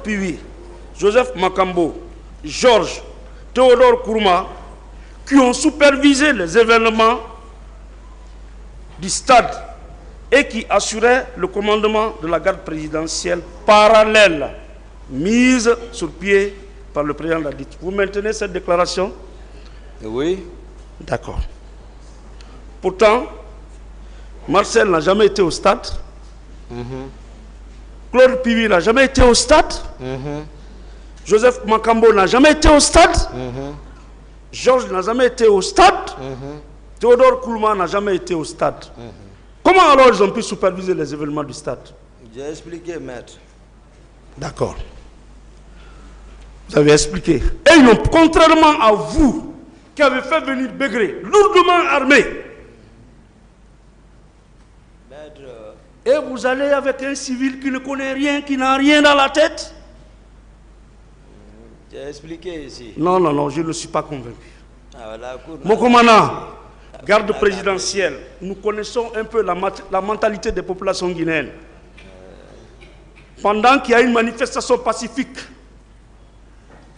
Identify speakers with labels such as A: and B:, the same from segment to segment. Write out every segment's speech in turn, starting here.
A: Piwi, Joseph Makambo, Georges, Théodore Kourouma, qui ont supervisé les événements du stade et qui assuraient le commandement de la garde présidentielle parallèle mise sur pied par le président de la DIT. Vous maintenez cette déclaration?
B: Oui.
A: D'accord. Pourtant, Marcel n'a jamais été au stade. Claude Piwi n'a jamais été au stade. Joseph Makambo n'a jamais été au stade. Georges n'a jamais été au stade. Théodore Kourouma n'a jamais été au stade. Comment alors ils ont pu superviser les événements du stade?
B: J'ai expliqué, maître.
A: D'accord. Vous avez expliqué. Et ils n'ont, contrairement à vous, qui avez fait venir Begré, lourdement armé,
B: Maître,
A: et vous allez avec un civil qui ne connaît rien, qui n'a rien dans la tête?
B: j'ai expliqué ici.
A: Non, non, non, je ne suis pas convaincu.
B: Ah, la cour,
A: Mon commandant, garde présidentielle, nous connaissons un peu la mentalité des populations guinéennes. Pendant qu'il y a une manifestation pacifique,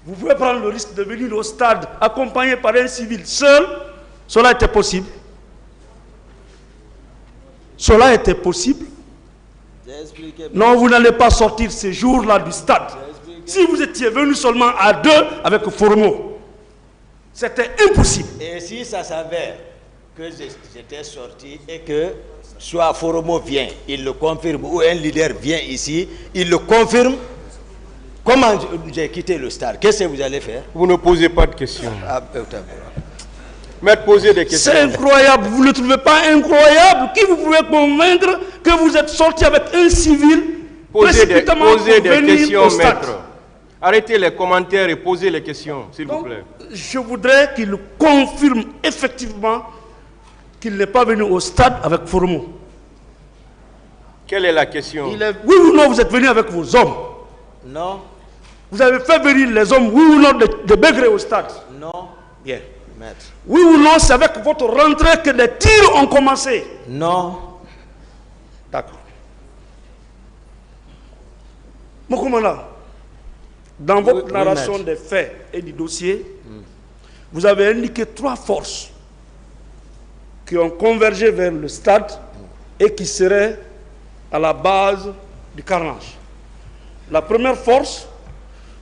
A: vous pouvez prendre le risque de venir au stade accompagné par un civil seul. Cela était possible. Cela était possible.
B: j'ai expliqué.
A: Non, vous n'allez pas sortir ces jours-là du stade. Si vous étiez venu seulement à deux avec Formo, c'était impossible.
B: Et si ça s'avère que j'étais sorti et que soit Foromo vient, il le confirme, ou un leader vient ici, il le confirme, comment j'ai quitté le stade? Qu'est-ce que vous allez faire?
C: Vous ne posez pas de questions.
B: Ah,
C: Maître, posez des questions.
A: C'est incroyable, vous ne trouvez pas incroyable? Qui vous pouvez convaincre que vous êtes sorti avec un civil
C: Posez des
A: pour venir
C: questions,
A: au stade?
C: maître. Arrêtez les commentaires et posez les questions, s'il vous
A: Donc,
C: plaît.
A: je voudrais qu'il confirme effectivement qu'il n'est pas venu au stade avec Formo.
C: Quelle est la question?
A: Oui ou non, vous êtes venu avec vos hommes?
B: non,
A: Vous avez fait venir les hommes, oui ou non, de Begré au stade?
B: non,
A: Bien.
B: maître.
A: Oui ou non, c'est avec votre rentrée que les tirs ont commencé?
B: Non,
A: D'accord. Mon commandant, dans votre
B: Oui,
A: narration
B: maître.
A: des faits et du dossier, vous avez indiqué 3 forces qui ont convergé vers le stade et qui seraient à la base du carnage. La première force,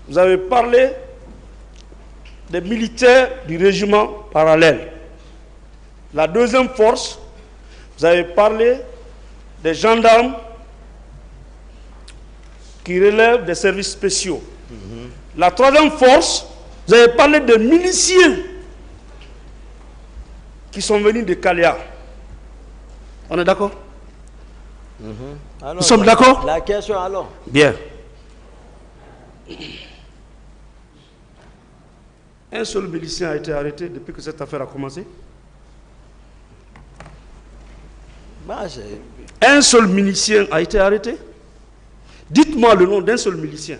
A: vous avez parlé des militaires du régiment parallèle. La deuxième force, vous avez parlé des gendarmes qui relèvent des services spéciaux. La troisième force, vous avez parlé de miliciens qui sont venus de Kalia. On est d'accord?
B: Alors,
A: Nous sommes d'accord?
B: La question alors.
A: Bien. Un seul milicien a été arrêté depuis que cette affaire a commencé? Un seul milicien a été arrêté? Dites-moi le nom d'un seul milicien.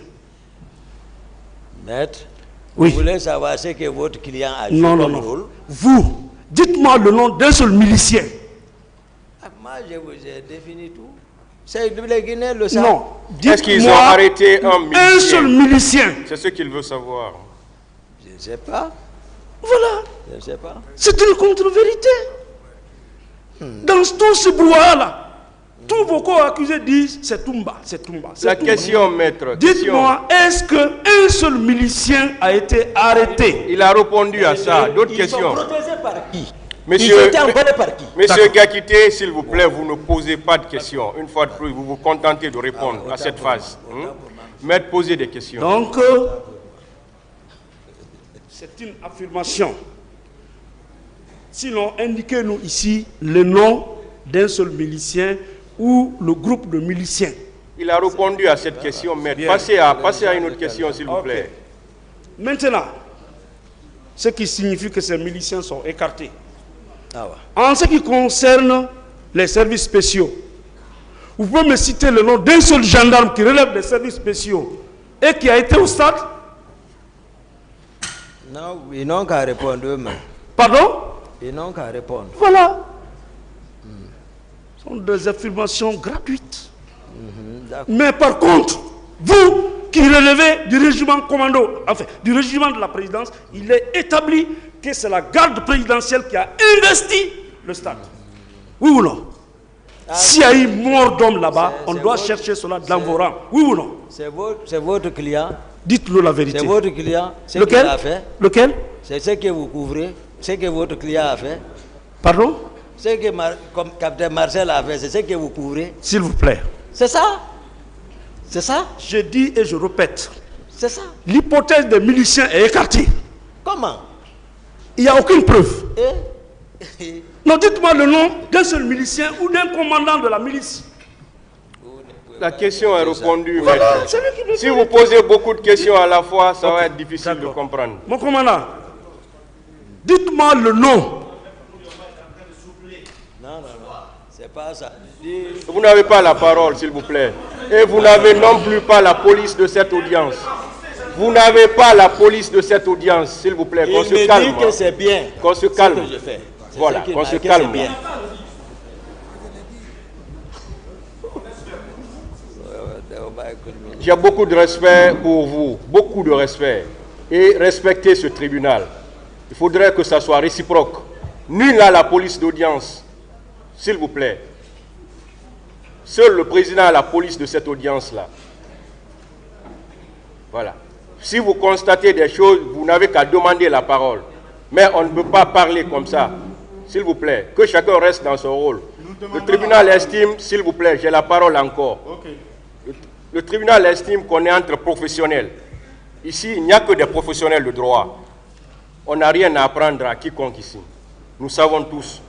B: Maître,
A: Oui.
B: vous voulez savoir ce que votre client a joué
A: Non, non,
B: comme
A: non.
B: rôle?
A: Vous, dites-moi le nom d'un seul milicien.
B: Ah, moi, je vous ai défini tout. C'est les Guinéens le savent.
A: Non.
C: Est-ce qu'ils ont
A: Dites-moi
C: arrêté un
A: un seul
C: milicien?
A: milicien.
C: C'est ce qu'il veut savoir.
B: Je ne sais pas.
A: Voilà.
B: Je ne sais pas.
A: C'est une contre-vérité. Dans tout ce brouhaha-là, tous vos co-accusés disent c'est Toumba, c'est Toumba. c'est
C: La
A: Toumba.
C: question, maître.
A: Dites-moi, est-ce qu'un seul milicien a été arrêté?
C: Il a répondu à ça. D'autres
B: Ils
C: questions?
B: sont protégés par qui?
C: Monsieur,
B: Ils étaient encodés par qui?
C: Monsieur Gakité, s'il vous plaît, vous ne posez pas de questions. Une fois de plus, vous vous contentez de répondre à cette phase. Maître, posez des questions.
A: Donc, c'est une affirmation. Sinon, indiquez-nous ici le nom d'un seul milicien ou le groupe de miliciens.
C: Il a répondu à cette question, maître.
A: Bien.
C: Passez à une autre question, s'il vous
A: Ok.
C: plaît.
A: Maintenant, ce qui signifie que ces miliciens sont écartés.
B: Ah ouais.
A: En ce qui concerne les services spéciaux, vous pouvez me citer le nom d'un seul gendarme qui relève des services spéciaux et qui a été au stade?
B: Non, ils n'ont qu'à répondre eux-mêmes.
A: Pardon?
B: Ils n'ont qu'à répondre.
A: Voilà. Ce sont des affirmations gratuites.
B: D'accord.
A: Mais par contre, vous qui relevait du régiment commando, enfin du régiment de la présidence, il est établi que c'est la garde présidentielle qui a investi le stade. Oui ou non? S'il y a eu mort d'homme là-bas, on doit chercher cela dans vos rangs. Oui ou non?
B: C'est votre client.
A: Dites-nous la vérité.
B: C'est votre client. C'est
A: lequel
B: qu'il a fait.
A: Lequel?
B: C'est ce que vous couvrez. Ce que votre client a fait.
A: Pardon?
B: Ce que comme capitaine Marcel a fait, c'est ce que vous couvrez.
A: S'il vous plaît.
B: C'est ça. C'est ça.
A: Je dis et je répète.
B: C'est ça.
A: L'hypothèse des miliciens est écartée.
B: Comment?
A: Il n'y a aucune preuve.
B: Et
A: Non, dites-moi le nom d'un seul milicien ou d'un commandant de la milice.
C: La question est répondue,
A: Voilà,
C: maître.
A: c'est lui qui le
C: Si
A: fait.
C: vous posez beaucoup de questions à la fois, ça va être difficile de comprendre.
A: Mon commandant, dites-moi le nom.
B: non, c'est pas ça.
C: Vous n'avez pas la parole, s'il vous plaît. Et vous n'avez non plus pas la police de cette audience. Vous n'avez pas la police de cette audience, s'il vous plaît. Qu'on
B: Il
C: se
B: me
C: calme.
B: dit que c'est bien.
C: Qu'on se
B: Ce
C: calme.
B: que je fais. C'est
C: Voilà,
B: ce qu'il
C: qu'on
B: m'a
C: se
B: dit que
C: calme.
B: c'est bien.
C: J'ai beaucoup de respect pour vous, beaucoup de respect. Et respectez ce tribunal. Il faudrait que ça soit réciproque. Nul n'a la police d'audience, s'il vous plaît. Seul le président a la police de cette audience-là. Voilà. Si vous constatez des choses, vous n'avez qu'à demander la parole. Mais on ne peut pas parler comme ça. S'il vous plaît, que chacun reste dans son rôle. Le tribunal estime, s'il vous plaît, j'ai la parole encore. Le tribunal estime qu'on est entre professionnels. Ici, il n'y a que des professionnels de droit. On n'a rien à apprendre à quiconque ici. Nous savons tous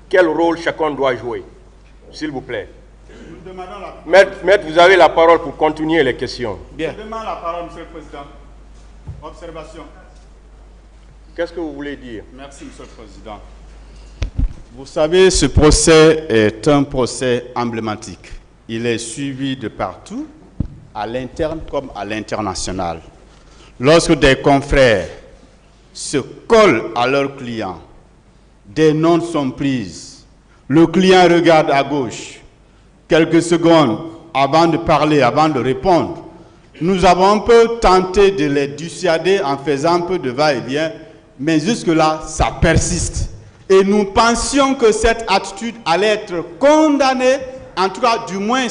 C: quel rôle chacun doit jouer. S'il vous plaît. Maître, vous avez la parole pour continuer les questions.
A: Bien.
D: Je demande la parole, Monsieur le Président. Observation.
C: Qu'est-ce que vous voulez dire?
D: Merci, Monsieur le Président. Vous savez, ce procès est un procès emblématique. Il est suivi de partout, à l'interne comme à l'international. Lorsque des confrères se collent à leurs clients, des notes sont prises, le client regarde à gauche, quelques secondes avant de parler, avant de répondre, nous avons un peu tenté de les dissuader en faisant un peu de va-et-vient, mais jusque-là, ça persiste. Et nous pensions que cette attitude allait être condamnée, en tout cas du moins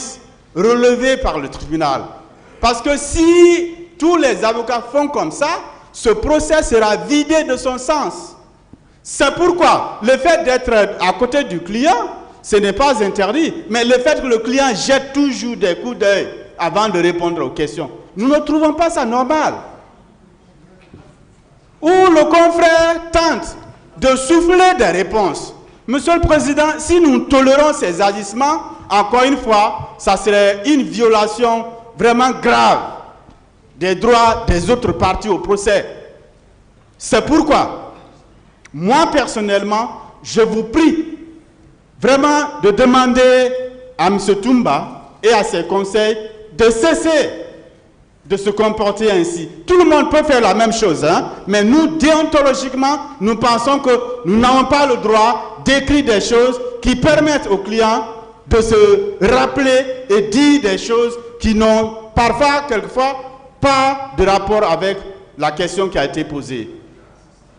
D: relevée par le tribunal. Parce que si tous les avocats font comme ça, ce procès sera vidé de son sens. C'est pourquoi le fait d'être à côté du client, ce n'est pas interdit, mais le fait que le client jette toujours des coups d'œil avant de répondre aux questions, nous ne trouvons pas ça normal. Ou le confrère tente de souffler des réponses. Monsieur le Président, si nous tolérons ces agissements, encore une fois, ça serait une violation vraiment grave des droits des autres parties au procès. C'est pourquoi, moi personnellement, je vous prie vraiment de demander à M. Toumba et à ses conseils de cesser de se comporter ainsi. Tout le monde peut faire la même chose, hein? Mais nous, déontologiquement, nous pensons que nous n'avons pas le droit d'écrire des choses qui permettent aux clients de se rappeler et dire des choses qui n'ont parfois, quelquefois, pas de rapport avec la question qui a été posée.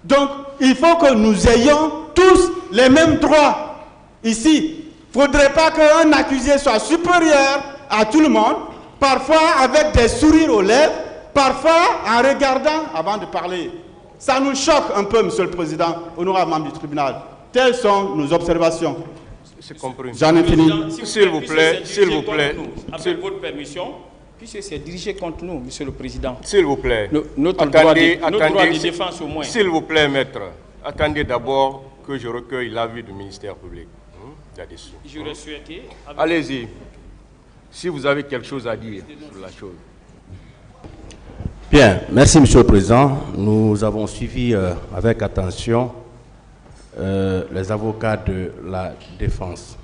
D: Donc, il faut que nous ayons tous les mêmes droits. Ici, il ne faudrait pas qu'un accusé soit supérieur à tout le monde, parfois avec des sourires aux lèvres, parfois en regardant avant de parler. Ça nous choque un peu, Monsieur le Président, honorable membre du tribunal. Telles sont nos observations.
C: C'est compris.
D: J'en ai fini.
C: S'il vous plaît, s'il vous plaît.
E: Avec votre permission, puisque c'est dirigé contre nous, Monsieur le Président.
C: S'il vous plaît.
E: Notre droit de défense au moins.
C: S'il vous plaît, maître. Attendez d'abord que je recueille l'avis du ministère public. Là-dessus.
E: J'aurais souhaité...
C: Allez-y. Si vous avez quelque chose à dire sur la chose.
F: Bien, merci Monsieur le Président. Nous avons suivi avec attention les avocats de la défense.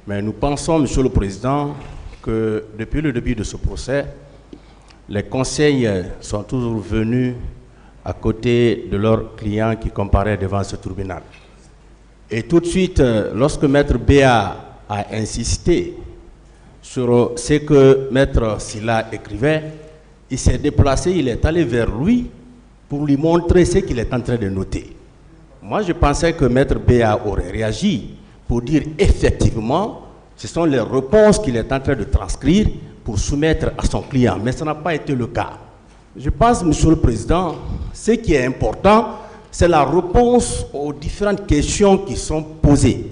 F: Mais nous pensons, Monsieur le Président, que depuis le début de ce procès, les conseils sont toujours venus à côté de leurs clients qui comparaient devant ce tribunal. Et tout de suite, lorsque Maître Béa a insisté sur ce que Maître Sylla écrivait, il s'est déplacé, il est allé vers lui pour lui montrer ce qu'il est en train de noter. Moi, je pensais que Maître Béa aurait réagi pour dire effectivement, ce sont les réponses qu'il est en train de transcrire pour soumettre à son client. Mais ça n'a pas été le cas. Je pense, Monsieur le Président, ce qui est important, c'est la réponse aux différentes questions qui sont posées.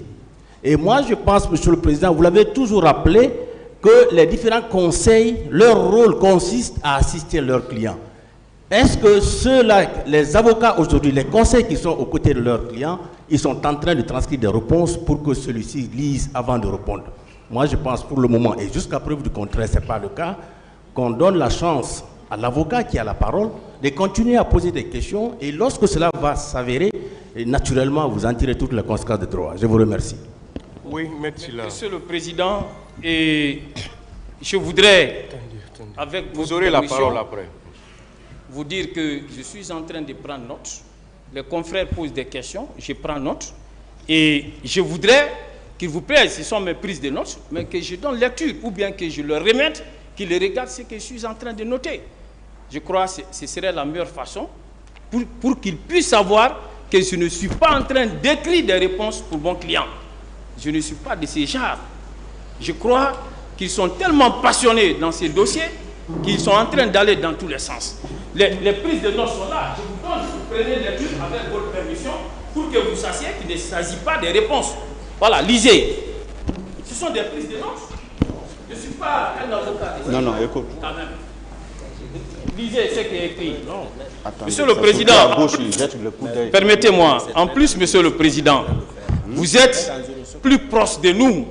F: Et moi, je pense, Monsieur le Président, vous l'avez toujours rappelé, que les différents conseils, leur rôle consiste à assister leurs clients. Est-ce que ceux-là, les avocats aujourd'hui, les conseils qui sont aux côtés de leurs clients, ils sont en train de transcrire des réponses pour que celui-ci lise avant de répondre? Moi, je pense pour le moment, et jusqu'à preuve du contraire, ce n'est pas le cas, qu'on donne la chance à l'avocat qui a la parole de continuer à poser des questions, et lorsque cela va s'avérer, naturellement, vous en tirez toutes les conséquences de droit. Je vous remercie.
C: Oui,
E: Monsieur le Président, et je voudrais, avec
C: vous aurez la parole après,
E: vous dire que je suis en train de prendre note. Les confrères posent des questions, je prends note. Et je voudrais qu'il vous plaît, ce sont mes prises de notes, mais que je donne lecture, ou bien que je leur remette, qu'ils regardent ce que je suis en train de noter. Je crois que ce serait la meilleure façon pour qu'ils puissent savoir que je ne suis pas en train d'écrire des réponses pour mon client. Je ne suis pas de ces genres. Je crois qu'ils sont tellement passionnés dans ces dossiers qu'ils sont en train d'aller dans tous les sens. Les prises de notes sont là. Je vous donne, vous prenez lecture avec votre permission pour que vous sachiez qu'il ne s'agit pas des réponses. Voilà, lisez. Ce sont des prises de notes. Je ne suis pas un avocat.
D: Non, écoute.
E: Quand même. Lisez ce qui est écrit. Monsieur le Président, permettez-moi, en plus, Monsieur le Président, vous êtes plus proche de nous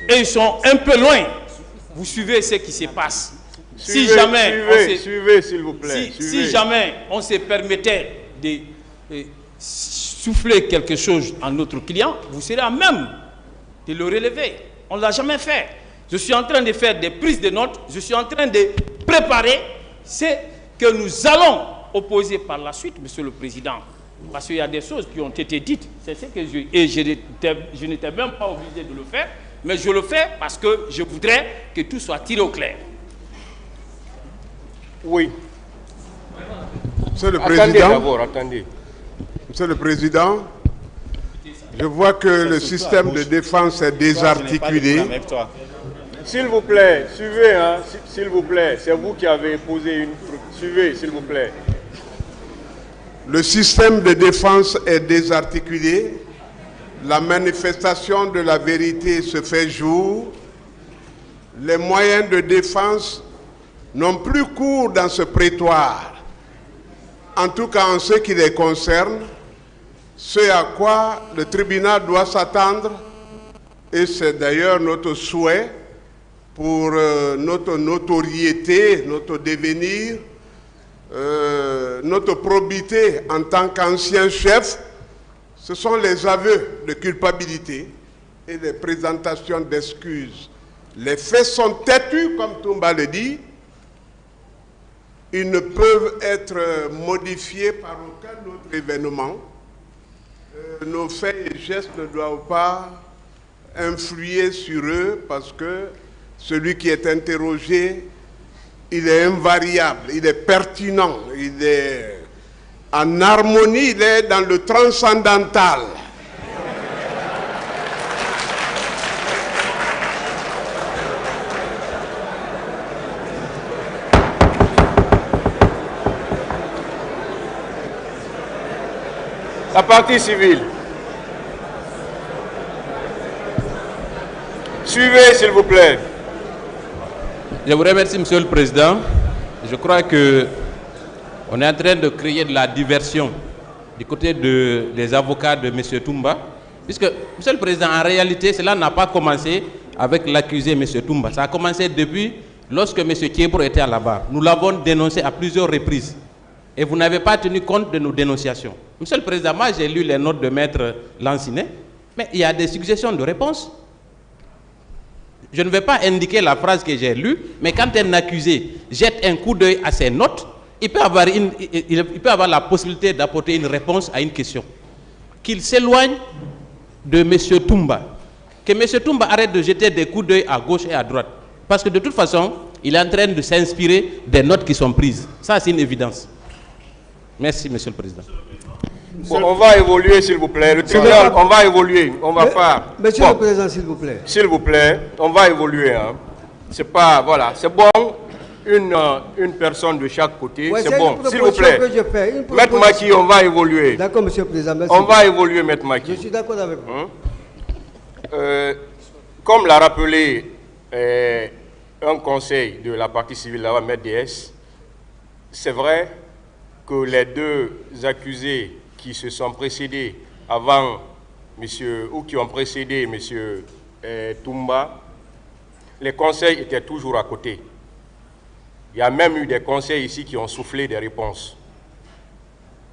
E: et ils sont un peu loin. Vous suivez ce qui se passe.
C: Suivez, suivez, s'il vous plaît.
E: Si jamais on se permettait de souffler quelque chose à notre client, vous serez à même de le relever. On ne l'a jamais fait. Je suis en train de faire des prises de notes, je suis en train de préparer ce que nous allons opposer par la suite, Monsieur le Président. Parce qu'il y a des choses qui ont été dites, c'est ce que je n'étais même pas obligé de le faire, mais je le fais parce que je voudrais que tout soit tiré au clair.
C: Oui.
G: Monsieur le
C: Attendez
G: Président,
C: d'abord, attendez.
G: Monsieur le Président, je vois que le système de défense est désarticulé.
C: S'il vous plaît, suivez, hein, s'il vous plaît. C'est vous qui avez posé une... Suivez, s'il vous plaît.
G: Le système de défense est désarticulé. La manifestation de la vérité se fait jour. Les moyens de défense n'ont plus cours dans ce prétoire. En tout cas, en ce qui les concerne, ce à quoi le tribunal doit s'attendre, et c'est d'ailleurs notre souhait pour notre notoriété, notre devenir, notre probité en tant qu'ancien chef, ce sont les aveux de culpabilité et les présentations d'excuses. Les faits sont têtus, comme Toumba le dit. Ils ne peuvent être modifiés par aucun autre événement. Nos faits et gestes ne doivent pas influer sur eux parce que celui qui est interrogé, il est invariable, il est pertinent, il est en harmonie, il est dans le transcendantal.
C: La partie civile. Suivez, s'il vous plaît.
H: Je vous remercie, Monsieur le Président. Je crois que on est en train de créer de la diversion du côté des avocats de M. Toumba. Puisque, Monsieur le Président, en réalité, cela n'a pas commencé avec l'accusé M. Toumba. Ça a commencé depuis lorsque M. Thiebro était à la barre. Nous l'avons dénoncé à plusieurs reprises. Et vous n'avez pas tenu compte de nos dénonciations. Monsieur le Président, moi j'ai lu les notes de Maître Lancinet, mais il y a des suggestions de réponse. Je ne vais pas indiquer la phrase que j'ai lue, mais quand un accusé jette un coup d'œil à ses notes, il peut avoir la possibilité d'apporter une réponse à une question. Qu'il s'éloigne de M. Toumba. Que M. Toumba arrête de jeter des coups d'œil à gauche et à droite. Parce que de toute façon, il est en train de s'inspirer des notes qui sont prises. Ça, c'est une évidence. Merci, Monsieur le Président.
C: Bon, on va évoluer, s'il vous plaît. Le tribunal, on va évoluer. On va pas.
I: Monsieur le Président, s'il vous plaît.
C: S'il vous plaît, on va évoluer. Hein. C'est pas, voilà, c'est bon. Une personne de chaque côté,
I: Ouais,
C: c'est bon. S'il vous plaît.
I: Maître
C: Maki, on va évoluer.
I: D'accord, Monsieur le Président. Merci.
C: On va évoluer, Maître Maki.
I: Je suis d'accord avec vous.
C: Comme l'a rappelé un conseil de la partie civile, la Maître DS, c'est vrai que les deux accusés qui se sont précédés avant monsieur, ou qui ont précédé monsieur Toumba, les conseils étaient toujours à côté. Il y a même eu des conseils ici qui ont soufflé des réponses.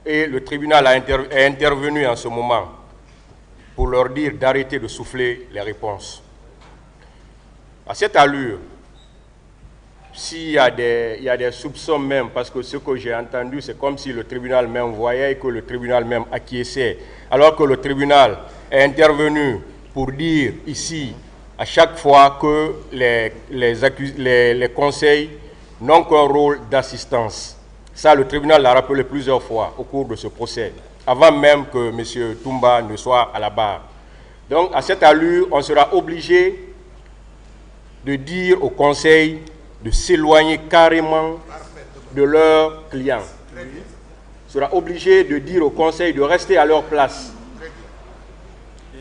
C: Et le tribunal est intervenu en ce moment pour leur dire d'arrêter de souffler les réponses. À cette allure, s'il y a des soupçons même, parce que ce que j'ai entendu, c'est comme si le tribunal même voyait et que le tribunal même acquiesçait, alors que le tribunal est intervenu pour dire ici, à chaque fois que les conseils n'ont qu'un rôle d'assistance. Ça, le tribunal l'a rappelé plusieurs fois au cours de ce procès, avant même que M. Toumba ne soit à la barre. Donc, à cette allure, on sera obligé de dire au conseil de s'éloigner carrément de leurs clients. On sera obligé de dire au conseil de rester à leur place.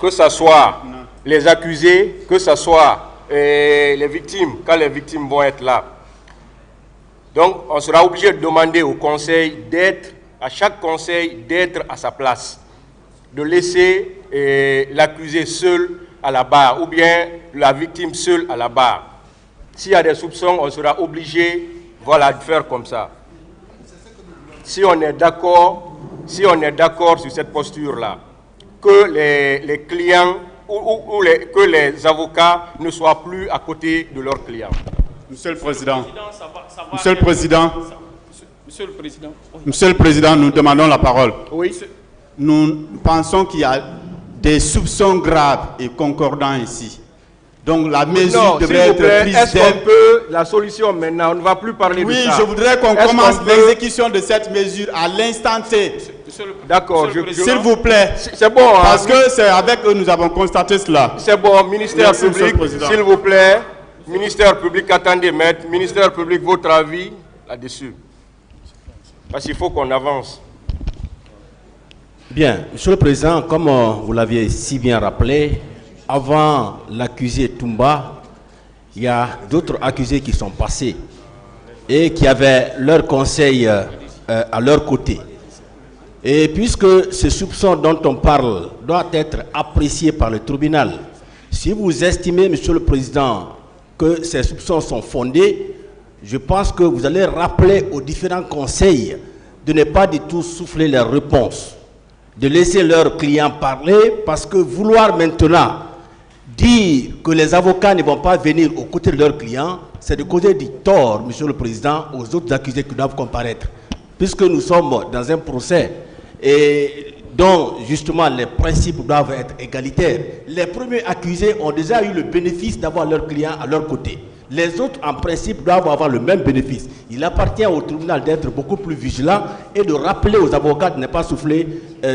C: Que ce soit les accusés, que ce soit les victimes, quand les victimes vont être là. Donc, on sera obligé de demander au conseil d'être, à chaque conseil, d'être à sa place. De laisser l'accusé seul à la barre, ou bien la victime seule à la barre. S'il y a des soupçons, on sera obligé, voilà, de faire comme ça. Si on est d'accord sur cette posture-là, que les clients que les avocats ne soient plus à côté de leurs clients.
D: Monsieur le Président.
E: Monsieur le Président. Monsieur le Président.
D: Monsieur le Président, nous demandons la parole.
C: Oui.
D: Nous pensons qu'il y a des soupçons graves et concordants ici. Donc la mesure devrait être prise.
C: Est-ce qu'on peut, la solution maintenant, on ne va plus parler de ça.
D: Oui, je voudrais qu'on commence l'exécution de cette mesure à l'instant T.
C: D'accord,
D: s'il vous plaît.
C: C'est bon. Hein?
D: Parce que c'est avec eux que nous avons constaté cela.
C: C'est bon, ministère public, s'il vous plaît. Ministère public, attendez, maître. Ministère public, votre avis là-dessus. Parce qu'il faut qu'on avance.
F: Bien, Monsieur le Président, comme vous l'aviez si bien rappelé, avant l'accusé Toumba, il y a d'autres accusés qui sont passés et qui avaient leur conseil à leur côté. Et puisque ce soupçon dont on parle doit être apprécié par le tribunal, si vous estimez, Monsieur le Président, que ces soupçons sont fondés, je pense que vous allez rappeler aux différents conseils de ne pas du tout souffler leurs réponses, de laisser leurs clients parler, parce que vouloir maintenant dire que les avocats ne vont pas venir aux côtés de leurs clients, c'est de causer du tort, Monsieur le Président, aux autres accusés qui doivent comparaître. Puisque nous sommes dans un procès et dont justement les principes doivent être égalitaires. Les premiers accusés ont déjà eu le bénéfice d'avoir leurs clients à leur côté. Les autres, en principe, doivent avoir le même bénéfice. Il appartient au tribunal d'être beaucoup plus vigilant et de rappeler aux avocats de ne pas souffler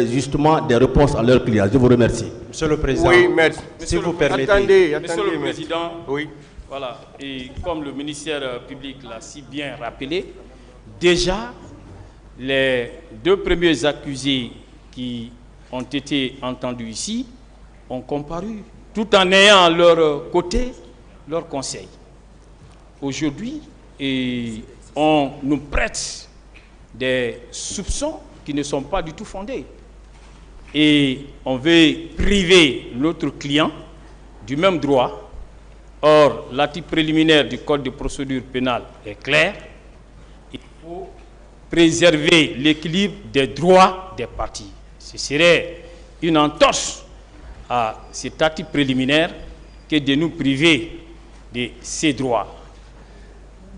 F: justement des réponses à leurs clients. Je vous remercie.
B: Monsieur le Président,
C: oui, maître.
B: Si vous permettez.
C: Attendez,
E: Monsieur le Président,
C: oui.
E: Voilà, et comme le ministère public l'a si bien rappelé, déjà, les deux premiers accusés qui ont été entendus ici ont comparu, tout en ayant à leur côté leur conseil. Aujourd'hui, on nous prête des soupçons qui ne sont pas du tout fondés. Et on veut priver notre client du même droit. Or, l'article préliminaire du Code de procédure pénale est clair. Il faut préserver l'équilibre des droits des parties. Ce serait une entorse à cet article préliminaire que de nous priver de ces droits.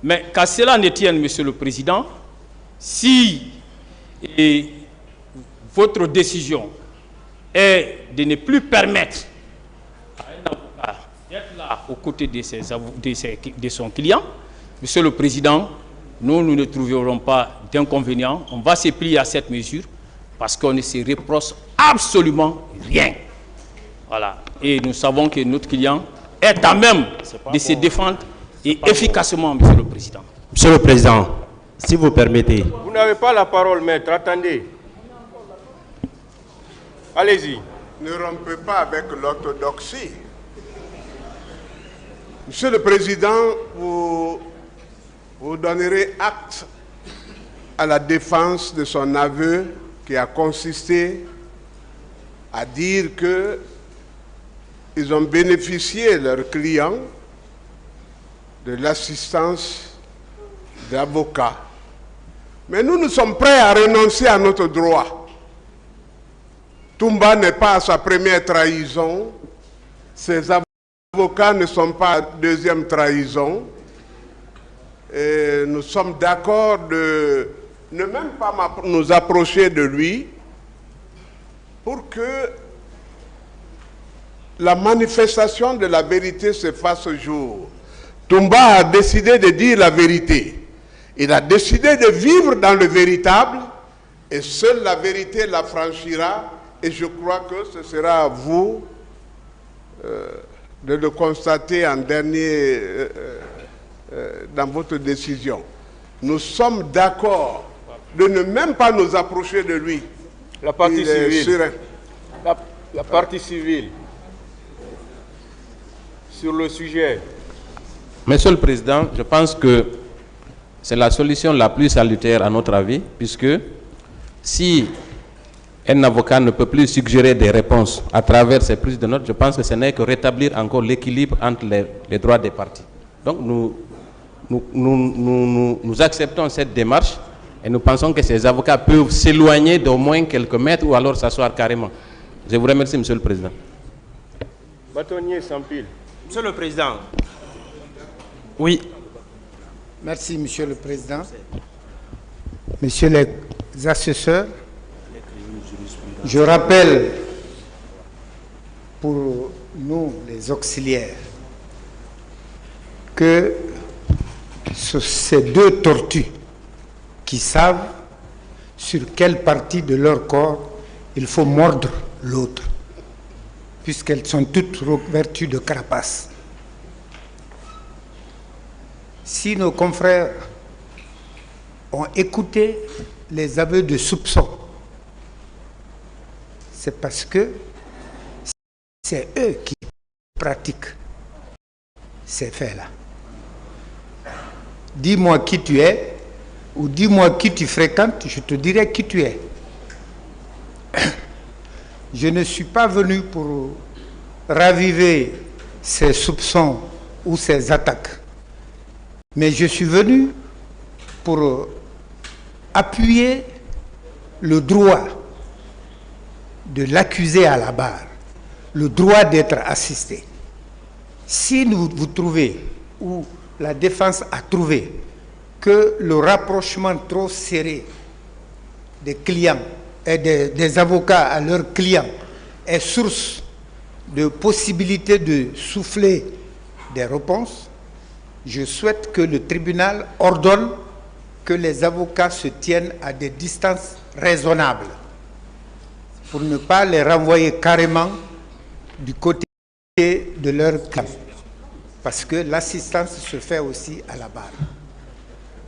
E: Mais qu'à cela ne tienne, Monsieur le Président, si votre décision est de ne plus permettre à un avocat d'être là aux côtés de son client, Monsieur le Président, nous ne trouverons pas d'inconvénient. On va se plier à cette mesure parce qu'on ne se reproche absolument rien. Voilà. Et nous savons que notre client est à même de se défendre et efficacement, Monsieur le Président.
F: Monsieur le Président, si vous permettez.
C: Vous n'avez pas la parole, maître. Attendez. Allez-y.
G: Ne rompez pas avec l'orthodoxie. Monsieur le Président, vous donnerez acte à la défense de son aveu qui a consisté à dire qu'ils ont bénéficié, leurs clients, de l'assistance d'avocats. Mais nous sommes prêts à renoncer à notre droit. Toumba n'est pas à sa première trahison. Ses avocats ne sont pas à deuxième trahison. Et nous sommes d'accord de ne même pas nous approcher de lui pour que la manifestation de la vérité se fasse jour. Toumba a décidé de dire la vérité. Il a décidé de vivre dans le véritable et seule la vérité l'affranchira. Et je crois que ce sera à vous de le constater en dernier dans votre décision. Nous sommes d'accord de ne même pas nous approcher de lui.
C: La partie civile. La partie civile. Sur le sujet.
H: Monsieur le Président, je pense que c'est la solution la plus salutaire à notre avis, puisque si un avocat ne peut plus suggérer des réponses à travers ces prises de notes, je pense que ce n'est que rétablir encore l'équilibre entre les droits des parties. Donc nous acceptons cette démarche et nous pensons que ces avocats peuvent s'éloigner d'au moins quelques mètres ou alors s'asseoir carrément. Je vous remercie, Monsieur le Président.
C: Bâtonnier Sampil.
J: Monsieur le Président. Oui. Merci, Monsieur le Président. Messieurs les assesseurs, je rappelle pour nous, les auxiliaires, que ces deux tortues qui savent sur quelle partie de leur corps il faut mordre l'autre, puisqu'elles sont toutes revêtues de carapace. Si nos confrères ont écouté les aveux de soupçon, c'est parce que c'est eux qui pratiquent ces faits-là. Dis-moi qui tu es, ou dis-moi qui tu fréquentes, je te dirai qui tu es. Je ne suis pas venu pour raviver ces soupçons ou ces attaques, mais je suis venu pour appuyer le droit de l'accusé à la barre, le droit d'être assisté. Si vous trouvez, ou la défense a trouvé, que le rapprochement trop serré des clients et des avocats à leurs clients est source de possibilité de souffler des réponses, je souhaite que le tribunal ordonne que les avocats se tiennent à des distances raisonnables pour ne pas les renvoyer carrément du côté de leur client, parce que l'assistance se fait aussi à la barre.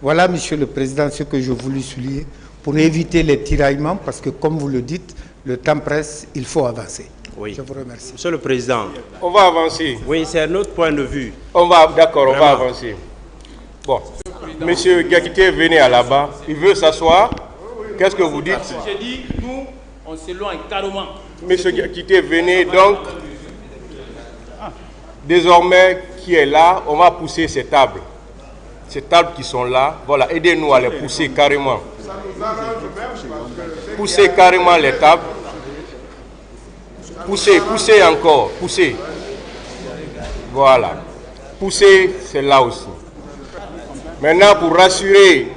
J: Voilà, Monsieur le Président, ce que je voulais souligner pour éviter les tiraillements, parce que, comme vous le dites, le temps presse, il faut avancer.
K: Oui.
J: Je vous remercie.
K: Monsieur le Président.
C: On va avancer.
K: Oui, c'est un autre point de vue.
C: D'accord, on va avancer. Bon, Monsieur Gakité, venez à la barre. Il veut s'asseoir. Qu'est-ce que vous dites?
E: J'ai dit, nous, on s'éloigne carrément.
C: Monsieur Gakité, venez donc. Désormais, qui est là, on va pousser ces tables. Ces tables qui sont là, voilà, aidez-nous à les pousser carrément. Poussez carrément les tables. Poussez, poussez encore, poussez. Voilà. Poussez, c'est là aussi. Maintenant, pour rassurer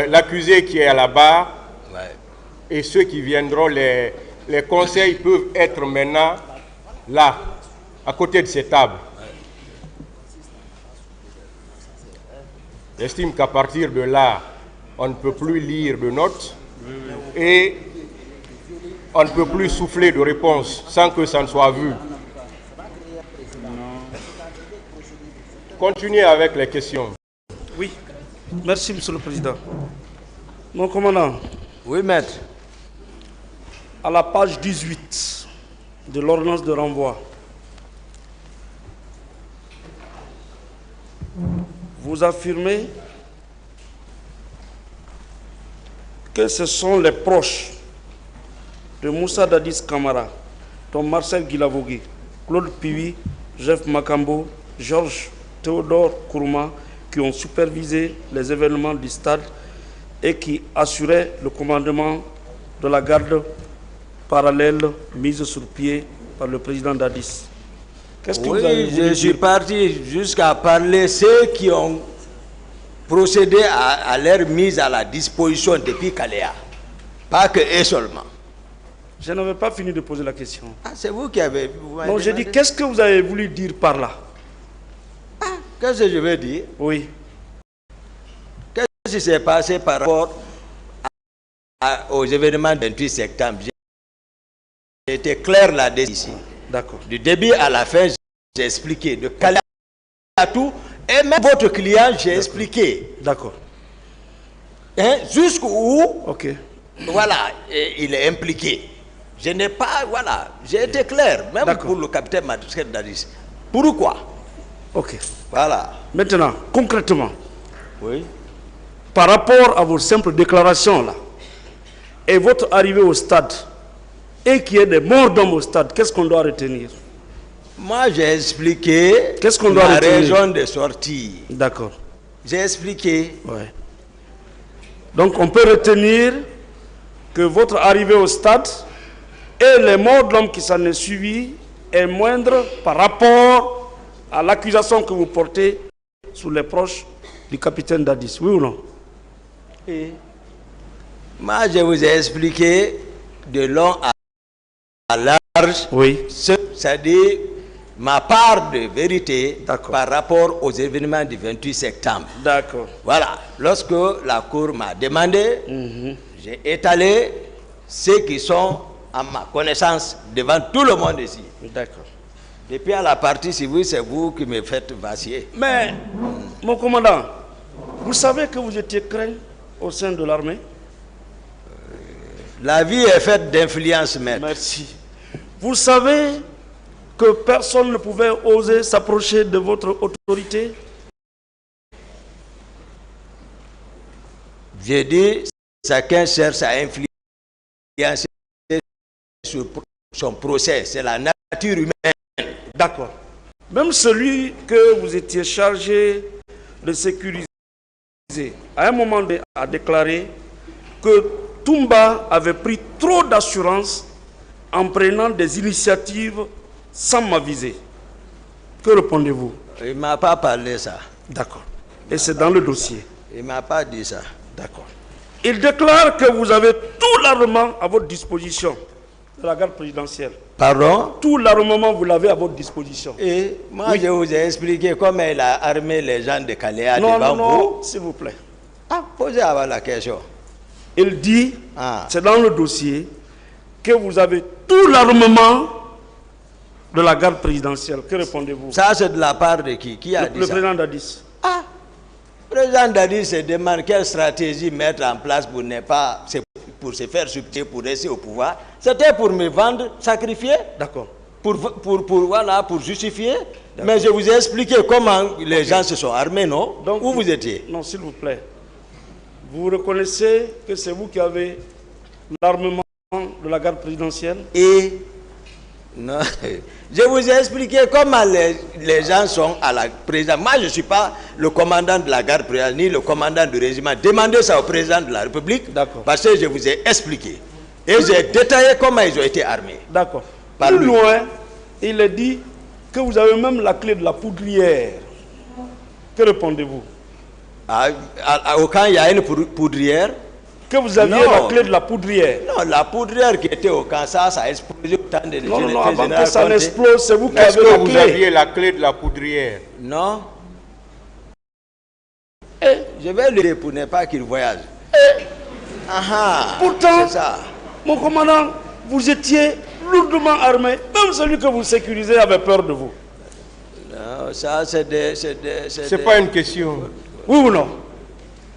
C: l'accusé qui est à la barre, et ceux qui viendront, les conseils peuvent être maintenant là, à côté de ces tables. J'estime qu'à partir de là, on ne peut plus lire de notes et on ne peut plus souffler de réponses sans que ça ne soit vu. Continuez avec les questions.
A: Oui, merci Monsieur le Président. Mon commandant.
B: Oui, maître.
A: À la page 18 de l'ordonnance de renvoi, vous affirmez que ce sont les proches de Moussa Dadis Camara, dont Marcel Guilavogui, Claude Piwi, Jeff Makambo, Georges Théodore Kourouma, qui ont supervisé les événements du stade et qui assuraient le commandement de la garde parallèle mise sur pied par le président Dadis. Qu'est-ce que vous avez voulu
B: je suis parti jusqu'à parler ceux qui ont procédé à leur mise à la disposition depuis Kalea. Pas que eux seulement.
A: Je n'avais pas fini de poser la question.
B: Ah, c'est vous qui avez...
A: Non, j'ai dit, qu'est-ce que vous avez voulu dire par là?
B: Qu'est-ce que je veux dire?
A: Oui.
B: Qu'est-ce qui s'est passé par rapport aux événements du 28 septembre? J'ai été clair là-dessus ici.
A: D'accord.
B: Du début à la fin, j'ai expliqué. De Kalea à tout. Et même votre client, j'ai expliqué.
A: D'accord.
B: Hein, jusqu'où,
A: ok,
B: voilà, il est impliqué. Je n'ai pas, voilà, j'ai été clair, même pour le capitaine Marcel Dadis. Pourquoi?
A: Ok.
B: Voilà.
A: Maintenant, concrètement,
B: oui,
A: par rapport à vos simples déclarations là, et votre arrivée au stade, et qu'il y ait des morts d'hommes au stade, qu'est-ce qu'on doit retenir?
B: Moi, j'ai expliqué
A: la
B: raison de sortie.
A: D'accord.
B: J'ai expliqué.
A: Ouais. Donc, on peut retenir que votre arrivée au stade et les morts de l'homme qui s'en est suivi est moindre par rapport à l'accusation que vous portez sur les proches du capitaine Dadis. Oui ou non?
B: Et moi, je vous ai expliqué de long à large.
A: Oui.
B: C'est-à-dire ma part de vérité par rapport aux événements du 28 septembre.
A: D'accord.
B: Voilà. Lorsque la Cour m'a demandé, j'ai étalé ceux qui sont à ma connaissance devant tout le monde ici.
A: D'accord.
B: Depuis à la partie civile, c'est vous qui me faites vaciller.
A: Mais, mon commandant, vous savez que vous étiez craint au sein de l'armée?
B: La vie est faite d'influence, maître.
A: Merci. Vous savez que personne ne pouvait oser s'approcher de votre autorité?
B: J'ai dit, chacun cherche à influencer sur son procès. C'est la nature humaine.
A: D'accord. Même celui que vous étiez chargé de sécuriser, à un moment donné, a déclaré que Toumba avait pris trop d'assurance en prenant des initiatives sans m'aviser. Que répondez-vous?
B: Il ne m'a pas parlé de ça.
A: D'accord. Et c'est dans le dossier?
B: Il ne m'a pas dit ça.
A: D'accord. Il déclare que vous avez tout l'armement à votre disposition de la garde présidentielle.
B: Pardon?
A: Tout l'armement, vous l'avez à votre disposition.
B: Et moi, je vous ai expliqué comment il a armé les gens de Kalea devant vous.
A: Non, s'il vous plaît.
B: Ah, posez avant la question.
A: Il dit, c'est dans le dossier, que vous avez tout l'armement de la garde présidentielle. Que répondez-vous?
B: Ça, c'est de la part de qui? Qui a dit ça?
A: Le président Dadis.
B: Ah, le président Dadis se demande quelle stratégie mettre en place pour ne pas pour se faire substituer, pour rester au pouvoir. C'était pour me vendre, sacrifier.
A: D'accord.
B: Voilà, pour justifier. Mais je vous ai expliqué comment les gens se sont armés, non? Donc, où vous étiez?
A: Non, s'il vous plaît. Vous reconnaissez que c'est vous qui avez l'armement de la garde présidentielle?
B: Et non, je vous ai expliqué comment les gens sont à la présidence. Moi, je ne suis pas le commandant de la garde présidentielle, ni le commandant du régiment. Demandez ça au président de la République, parce que je vous ai expliqué. Et j'ai détaillé comment ils ont été armés.
A: D'accord. Plus loin, il est dit que vous avez même la clé de la poudrière. Que répondez-vous?
B: Au camp, il y a une poudrière.
A: Que vous aviez la clé de la poudrière?
B: Non, la poudrière qui était au camp, ça a explosé autant de...
A: Non, avant que ça n'explose, c'est vous qui avez la clé.
C: Est-ce que vous aviez la clé de la poudrière?
B: Non. Je vais le dire pour ne pas qu'il voyage.
A: Pourtant,
B: ça.
A: Mon commandant, vous étiez lourdement armé. Même celui que vous sécurisez avait peur de vous.
B: Non, ça c'est des...
C: C'est pas une question.
A: Oui ou non?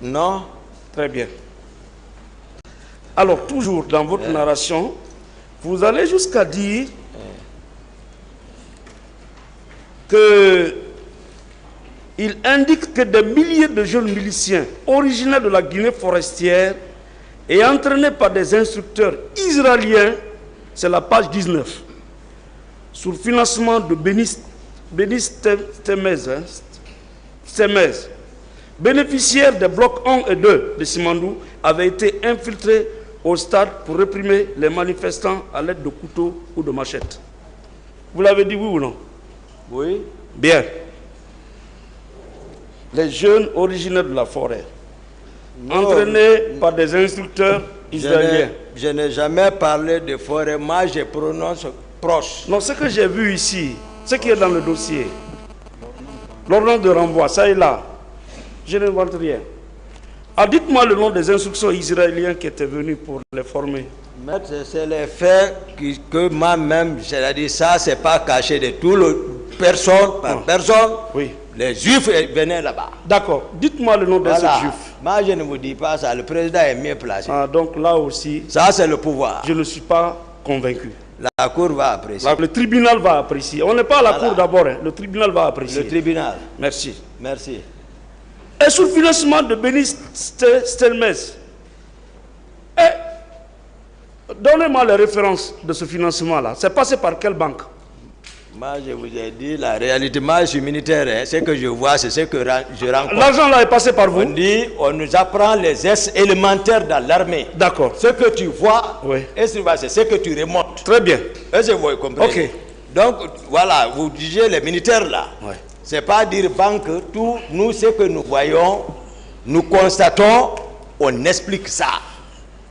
B: Non.
A: Très bien. Alors, toujours dans votre narration, vous allez jusqu'à dire que il indique que des milliers de jeunes miliciens originaires de la Guinée forestière et entraînés par des instructeurs israéliens, c'est la page 19, sous le financement de Bénis Temez, bénéficiaires des blocs 1 et 2 de Simandou, avaient été infiltrés au stade pour réprimer les manifestants à l'aide de couteaux ou de machettes. Vous l'avez dit, oui ou non?
B: Oui.
A: Bien. Les jeunes originaires de la forêt, entraînés par des instructeurs israéliens.
B: Je n'ai jamais parlé de forêt, moi je prononce proche.
A: Non, ce que j'ai vu ici, ce qui est dans le dossier, l'ordonnance de renvoi, ça est là. Je n'invente rien. Ah, dites-moi le nom des instructions israéliens qui étaient venus pour les former.
B: Maître, c'est les faits que moi-même, c'est-à-dire ça, c'est pas caché de tout le personne par personne.
A: Oui.
B: Les Juifs venaient là-bas.
A: D'accord. Dites-moi le nom de ces Juifs.
B: Moi, je ne vous dis pas ça. Le président est mieux placé.
A: Ah, donc là aussi...
B: Ça, c'est le pouvoir.
A: Je ne suis pas convaincu.
B: La Cour va apprécier.
A: Le tribunal va apprécier. On n'est pas à la Cour d'abord. Hein. Le tribunal va apprécier.
B: Le tribunal.
A: Merci.
B: Merci.
A: Et sous le financement de Bénis Stelmez, donnez-moi les références de ce financement-là. C'est passé par quelle banque?
B: Moi, je vous ai dit la réalité. Moi, je suis militaire. Hein. Ce que je vois, c'est ce que je rencontre.
A: L'argent là est passé par vous?
B: On dit, on nous apprend les gestes élémentaires dans l'armée.
A: D'accord.
B: Ce que tu vois,
A: oui.
B: C'est ce que tu remontes.
A: Très bien.
B: Est-ce que vous comprenez?
A: Ok.
B: Donc, voilà, vous disiez les militaires là.
A: Oui.
B: C'est pas dire banque, tout, nous, ce que nous voyons, nous constatons, on explique ça.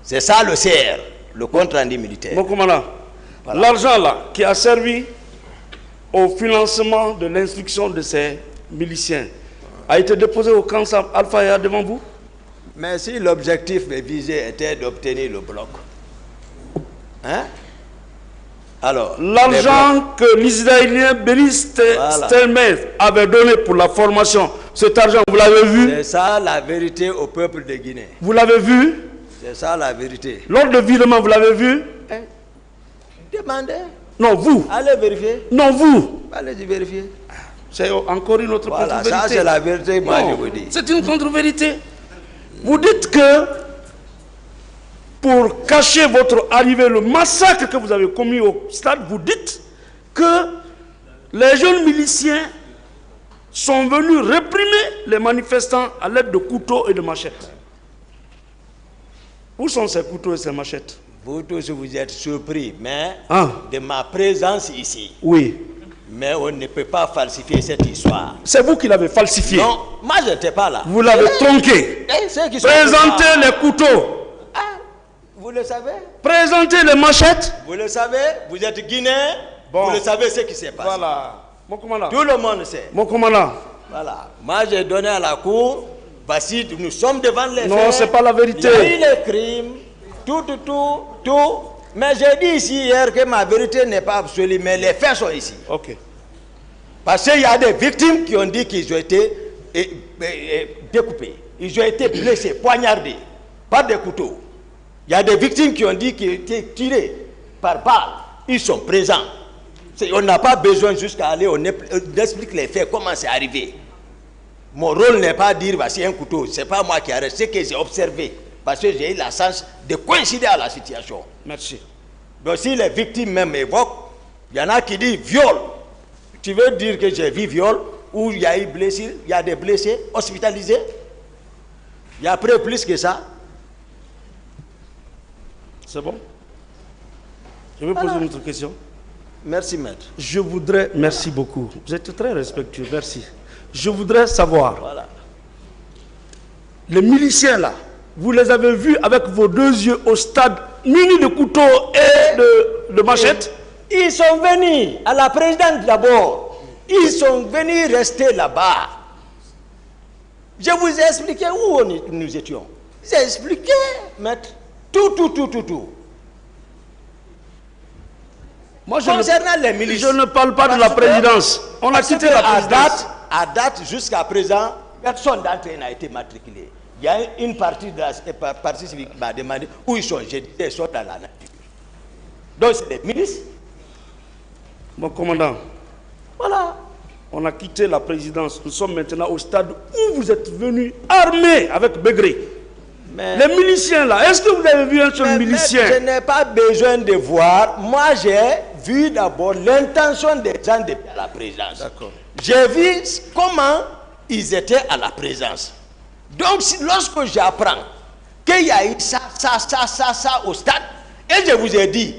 B: C'est ça le CR, le compte rendu militaire.
A: Mon commandant, voilà. L'argent là qui a servi au financement de l'instruction de ces miliciens a été déposé au camp Alpha devant vous?
B: Mais si l'objectif visé était d'obtenir le bloc, hein? Alors,
A: l'argent que l'Israélien Bénis Stelmez avait donné pour la formation, cet argent, vous l'avez vu?
B: C'est ça la vérité au peuple de Guinée.
A: Vous l'avez vu?
B: C'est ça la vérité.
A: Lors de virement, vous l'avez vu?
B: Hein? Demandez.
A: Non, vous.
B: Allez vérifier.
A: Non, vous.
B: Allez vérifier.
A: C'est encore une autre contre-vérité.
B: Ça c'est la vérité, moi je vous dis.
A: C'est une contre-vérité. Vous dites que pour cacher votre arrivée, le massacre que vous avez commis au stade, vous dites que les jeunes miliciens sont venus réprimer les manifestants à l'aide de couteaux et de machettes. Où sont ces couteaux et ces machettes?
B: Vous tous, vous êtes surpris, mais
A: de
B: ma présence ici.
A: Oui.
B: Mais on ne peut pas falsifier cette histoire.
A: C'est vous qui l'avez falsifié?
B: Non, moi je n'étais pas là.
A: Vous l'avez tronqué. Présentez les couteaux.
B: Vous le savez?
A: Présentez les machettes.
B: Vous le savez? Vous êtes Guinéen. Bon. Vous le savez ce qui s'est passé.
A: Voilà. Mon commandant.
B: Tout le monde sait.
A: Mon commandant.
B: Voilà. Moi j'ai donné à la cour. Voici, nous sommes devant les faits.
A: Non, c'est pas la vérité.
B: Il y a eu les crimes. Tout. Mais j'ai dit ici hier que ma vérité n'est pas absolue, mais les faits sont ici.
A: Ok.
B: Parce qu'il y a des victimes qui ont dit qu'ils ont été découpés. Ils ont été blessés, poignardés par des couteaux. Il y a des victimes qui ont dit qu'ils ont été tirés par balle. Ils sont présents. On n'a pas besoin jusqu'à aller, on explique les faits, comment c'est arrivé. Mon rôle n'est pas de dire, voici un couteau. Ce n'est pas moi qui arrête, c'est que j'ai observé. Parce que j'ai eu la chance de coïncider à la situation.
A: Merci.
B: Donc si les victimes même évoquent, il y en a qui disent viol. Tu veux dire que j'ai vu viol, ou il y a eu blessure, il y a des blessés hospitalisés. Il y a après plus que ça.
A: C'est bon? Je vais poser une autre question.
B: Merci, maître.
A: Je voudrais... Merci beaucoup. Vous êtes très respectueux. Merci. Je voudrais savoir...
B: Voilà.
A: Les miliciens là, vous les avez vus avec vos deux yeux au stade, munis de couteaux et de machettes?
B: Ils sont venus à la présidente d'abord. Ils sont venus rester là-bas. Je vous ai expliqué où nous étions. J'ai expliqué, maître, tout.
A: Moi,
B: concernant les milices,
A: je ne parle pas de la présidence. On a quitté la présidence.
B: À date, jusqu'à présent, personne d'entre eux n'a été matriculé. Il y a une partie de la partie civique qui m'a demandé où ils sont. J'ai dit ils sont dans la nature. Donc c'est des milices.
A: Mon commandant,
B: voilà.
A: On a quitté la présidence. Nous sommes maintenant au stade où vous êtes venus armés avec Begré. Les miliciens là, est-ce que vous avez vu un seul milicien?
B: Je n'ai pas besoin de voir. Moi, j'ai vu d'abord l'intention des gens de la présidence. J'ai vu comment ils étaient à la présidence. Donc, lorsque j'apprends qu'il y a eu ça au stade, et je vous ai dit,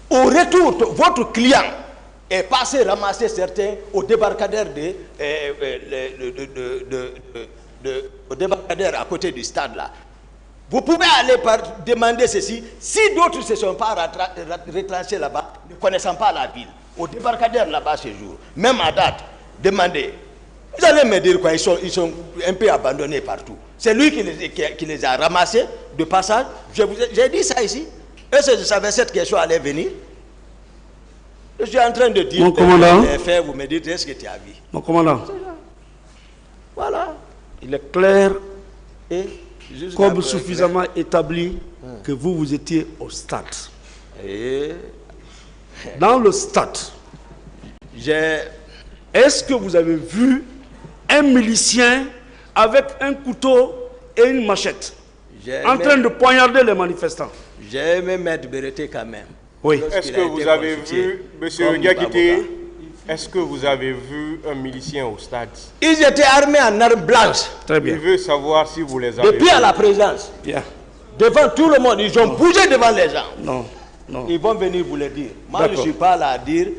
B: au retour, votre client est passé ramasser certains au débarcadère au débarcadère à côté du stade là. Vous pouvez aller demander ceci. Si d'autres ne se sont pas retranchés là-bas, ne connaissant pas la ville, au débarcadère là-bas ce jour, même à date, demandez. Vous allez me dire quoi, ils sont un peu abandonnés partout. C'est lui qui les a ramassés de passage. J'ai dit ça ici. Est-ce que je savais cette question allait venir? Je suis en train de dire les faits, vous me dites est-ce que tu as vu?
A: Mon commandant,
B: voilà.
A: Il est clair et comme suffisamment établi que vous étiez au stade. Dans le stade, est-ce que vous avez vu un milicien avec un couteau et une machette en train de poignarder les manifestants?
B: J'ai aimé mettre Béreté quand même.
A: Oui.
C: Est-ce que vous avez vu, M. Diakité, est-ce que vous avez vu un milicien au stade?
B: Ils étaient armés en armes blanches.
A: Très bien.
C: Il veut savoir si vous les avez
B: depuis
C: vus.
B: à la présence.
A: Bien.
B: Devant tout le monde, ils ont bougé devant les gens.
A: Non.
B: Ils vont venir vous le dire. Moi, je ne suis pas là à dire.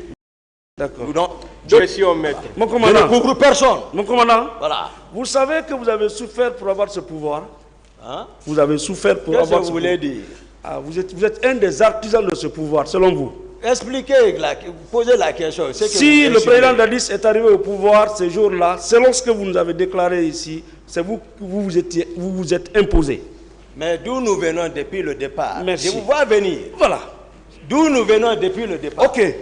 A: D'accord.
C: Question, maître.
A: Mon commandant.
B: Je ne couvre personne.
A: Mon commandant.
B: Voilà.
A: Vous savez que vous avez souffert pour avoir ce pouvoir. Vous avez souffert pour avoir ce pouvoir.
B: Qu'est-ce que vous voulez dire?
A: Vous êtes un des artisans de ce pouvoir, selon vous.
B: Expliquez, posez la question.
A: Si le président Dadis est arrivé au pouvoir ce jour-là, selon ce que vous nous avez déclaré ici, c'est vous que vous vous êtes imposé.
B: Mais d'où nous venons depuis le départ.
A: Merci.
B: Je vous vois venir.
A: Voilà.
B: D'où nous venons depuis le départ.
A: Ok. Et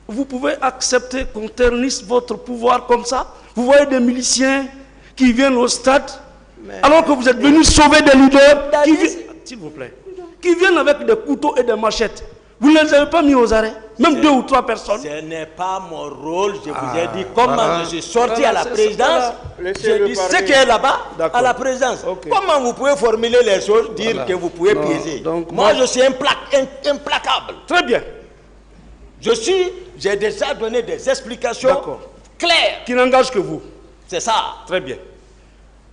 A: vous pouvez accepter qu'on ternisse votre pouvoir comme ça? Vous voyez des miliciens qui viennent au stade, alors que vous êtes venus sauver des leaders s'il vous plaît, qui viennent avec des couteaux et des machettes. Vous ne les avez pas mis aux arrêts? Même 2 ou 3 personnes?
B: Ce n'est pas mon rôle. Je vous ai dit comment je suis sorti à la présidence. Je dis ce qui est là-bas, à la présidence. Comment vous pouvez formuler les choses, dire que vous pouvez piéger? Moi, je suis implacable.
A: Très bien.
B: J'ai déjà donné des explications claires.
A: Qui n'engagent que vous?
B: C'est ça.
A: Très bien.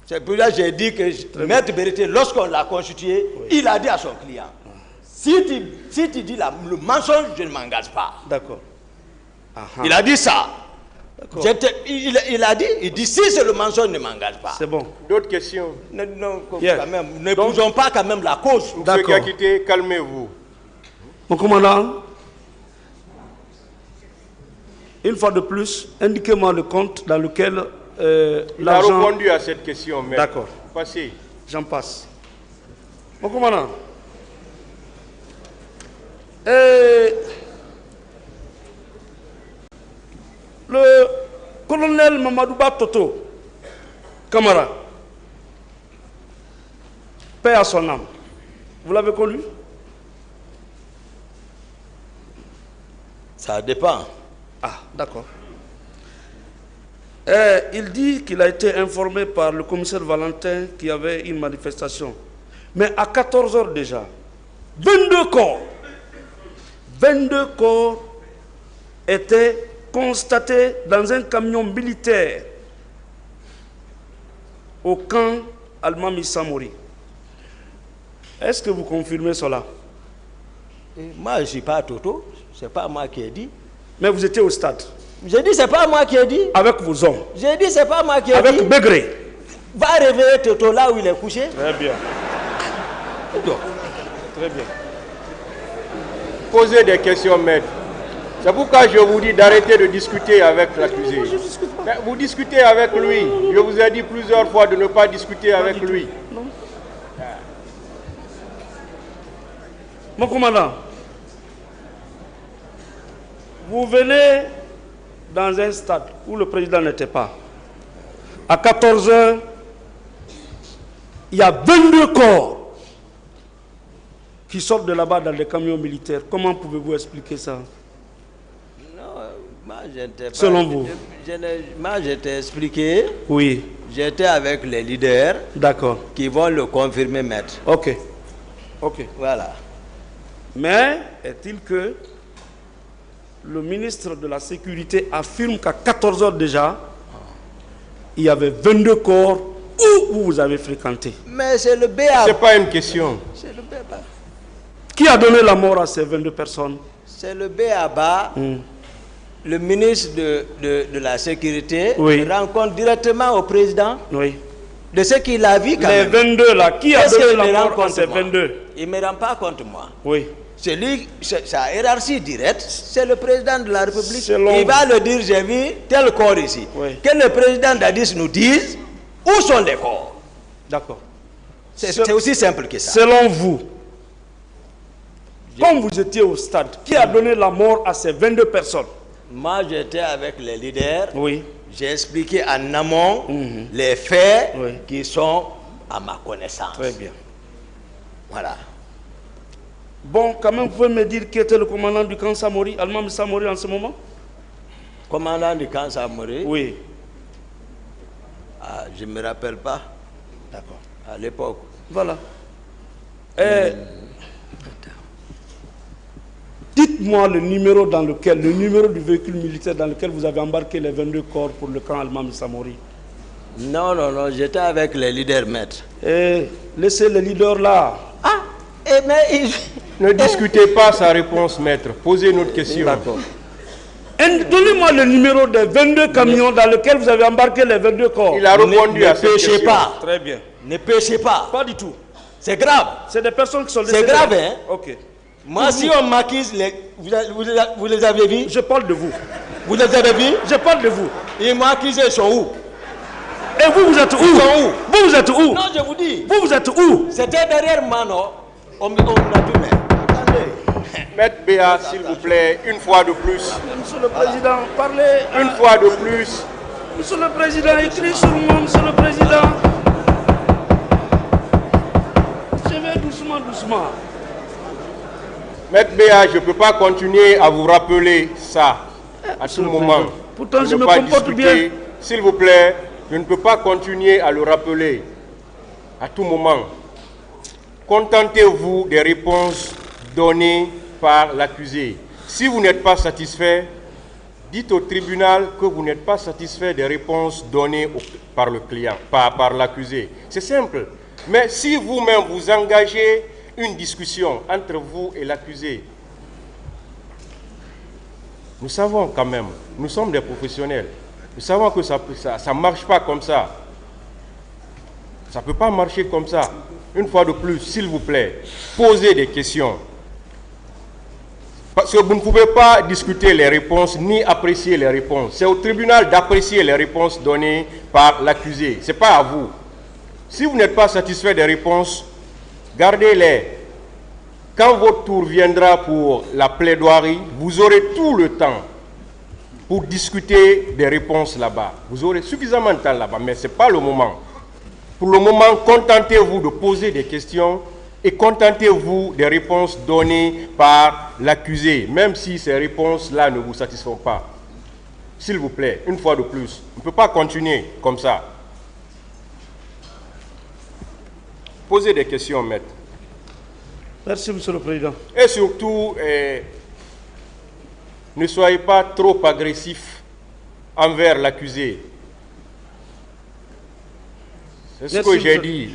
B: C'est pour ça que j'ai dit que Maître Béreté, lorsqu'on l'a constitué, il a dit à son client, si tu dis le mensonge, je ne m'engage pas.
A: D'accord.
B: Il a dit ça. Il dit si c'est le mensonge, ne m'engage pas.
A: C'est bon.
C: D'autres questions?
B: Non, quand même, ne bousons pas quand même la cause.
C: Monsieur Diakité, calmez-vous.
A: Mon commandant, une fois de plus, indiquez-moi le compte dans lequel
C: il a répondu à cette question.
A: D'accord.
C: Passez.
A: J'en passe. Mon commandant, le colonel Mamadouba Toto Camara, paix à son âme, vous l'avez connu?
B: Ça dépend.
A: Ah, d'accord. Il dit qu'il a été informé par le commissaire Valentin qu'il y avait une manifestation. Mais à 14 h déjà, 22 corps étaient constatés dans un camion militaire au camp Almami Samori. Est-ce que vous confirmez cela?
B: Moi, je ne suis pas Toto. Ce n'est pas moi qui ai dit.
A: Mais vous étiez au stade?
B: J'ai dit, c'est pas moi qui ai dit.
A: Avec vos hommes? J'ai
B: dit, c'est pas moi qui ai dit.
A: Avec Begré?
B: Va réveiller Toto là où il est couché.
A: Très bien. Très bien.
C: Posez des questions, maître. C'est pourquoi je vous dis d'arrêter de discuter avec l'accusé. Vous discutez avec lui. Je vous ai dit plusieurs fois de ne pas discuter avec lui.
A: Non. Mon commandant, vous venez dans un stade où le président n'était pas. À 14 h, il y a 22 corps qui sortent de là-bas dans des camions militaires. Comment pouvez-vous expliquer ça? Selon vous?
B: Moi, je t'ai expliqué.
A: Oui.
B: J'étais avec les leaders.
A: D'accord.
B: Qui vont le confirmer, maître.
A: Ok. Ok.
B: Voilà.
A: Mais est-il que le ministre de la Sécurité affirme qu'à 14 h déjà, il y avait 22 corps où vous avez fréquenté?
B: Mais c'est le BA.
C: C'est pas une question.
B: C'est le BA.
A: Qui a donné la mort à ces 22 personnes?
B: C'est le BABA. Le ministre de la Sécurité rencontre directement au président de ce qu'il a vu quand même.
A: Les 22 là, qui a donné la mort à ces 22?
B: Il ne me rend pas compte moi.
A: Oui.
B: C'est lui, sa hiérarchie directe, c'est le président de la République.
A: Selon
B: il va le dire, j'ai vu tel corps ici. Que le président d'Addis nous dise où sont les corps.
A: D'accord.
B: C'est aussi simple que ça.
A: Selon vous, comme vous étiez au stade, qui a donné la mort à ces 22 personnes?
B: Moi, j'étais avec les leaders.
A: Oui.
B: J'ai expliqué en amont les faits qui sont à ma connaissance.
A: Très bien.
B: Voilà.
A: Bon, quand même, vous pouvez me dire qui était le commandant du camp Samori, Almam Samori en ce moment?
B: Commandant du camp Samori?
A: Oui.
B: Ah, je ne me rappelle pas.
A: D'accord.
B: À l'époque.
A: Voilà. Dites-moi le numéro du véhicule militaire dans lequel vous avez embarqué les 22 corps pour le camp Almam Samori.
B: Non, j'étais avec les leaders maîtres.
A: Laissez les leaders là.
B: Mais
C: ne discutez pas sa réponse, maître. Posez une autre question.
A: D'accord. Donnez-moi le numéro des 22 camions dans lesquels vous avez embarqué les 22 corps.
C: Il a répondu à cette question.
B: Ne péchez pas.
A: Très bien.
B: Ne péchez pas.
A: Pas du tout.
B: C'est grave.
A: C'est des personnes qui sont décédées.
B: C'est grave, hein?
A: Ok.
B: Moi, si on m'accuse, vous les avez vus?
A: Je parle de vous.
B: Vous les avez vus?
A: Je parle de vous.
B: Ils m'ont accusé, ils sont où?
A: Et vous êtes où?
B: Ils sont où?
A: Vous êtes où?
B: Non, je vous dis.
A: Vous êtes où?
B: C'était derrière moi, non? On a tout mis. Attendez.
C: Maître Béa, s'il vous plaît, une fois de plus.
A: Monsieur le Président, parlez.
C: Une fois de plus.
A: Monsieur le Président, écris sur moi, Monsieur le Président. Je vais doucement, doucement.
C: Maître Béa, je ne peux pas continuer à vous rappeler ça à tout moment.
A: Pourtant, je me comporte bien.
C: S'il vous plaît, je ne peux pas continuer à le rappeler à tout moment. Contentez-vous des réponses données par l'accusé. Si vous n'êtes pas satisfait, dites au tribunal que vous n'êtes pas satisfait des réponses données par le client, par l'accusé. C'est simple. Mais si vous-même vous engagez une discussion entre vous et l'accusé, nous savons quand même, nous sommes des professionnels, nous savons que ça ne marche pas comme ça. Ça ne peut pas marcher comme ça. Une fois de plus, s'il vous plaît, posez des questions. Parce que vous ne pouvez pas discuter les réponses ni apprécier les réponses. C'est au tribunal d'apprécier les réponses données par l'accusé. Ce n'est pas à vous. Si vous n'êtes pas satisfait des réponses, gardez-les. Quand votre tour viendra pour la plaidoirie, vous aurez tout le temps pour discuter des réponses là-bas. Vous aurez suffisamment de temps là-bas, mais ce n'est pas le moment. Pour le moment, contentez-vous de poser des questions et contentez-vous des réponses données par l'accusé, même si ces réponses-là ne vous satisfont pas. S'il vous plaît, une fois de plus, on ne peut pas continuer comme ça. Posez des questions, maître.
A: Merci, Monsieur le Président.
C: Et surtout, ne soyez pas trop agressif envers l'accusé. C'est ce que j'ai dit.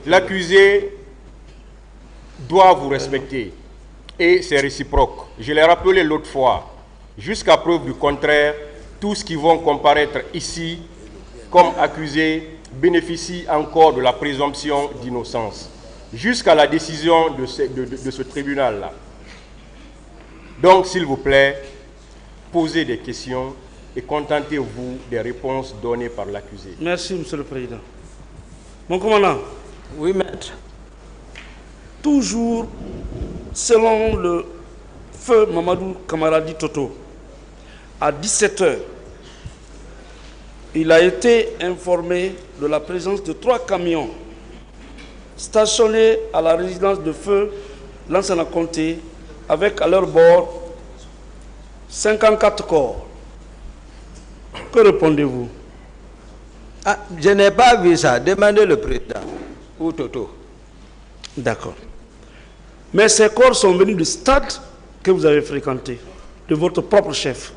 C: L'accusé doit vous respecter. Et c'est réciproque. Je l'ai rappelé l'autre fois. Jusqu'à preuve du contraire, tous qui vont comparaître ici comme accusés bénéficient encore de la présomption d'innocence. Jusqu'à la décision de ce tribunal-là. Donc, s'il vous plaît, posez des questions et contentez-vous des réponses données par l'accusé.
A: Merci, Monsieur le Président. Mon commandant.
B: Oui, maître.
A: Toujours selon le feu Mamadou Camaradi Toto, à 17 h, il a été informé de la présence de 3 camions stationnés à la résidence de feu Lansana Conté avec à leur bord 54 corps. Que répondez-vous?
B: Ah, je n'ai pas vu ça. Demandez le président. Ou Toto.
A: D'accord. Mais ces corps sont venus du stade que vous avez fréquenté, de votre propre chef.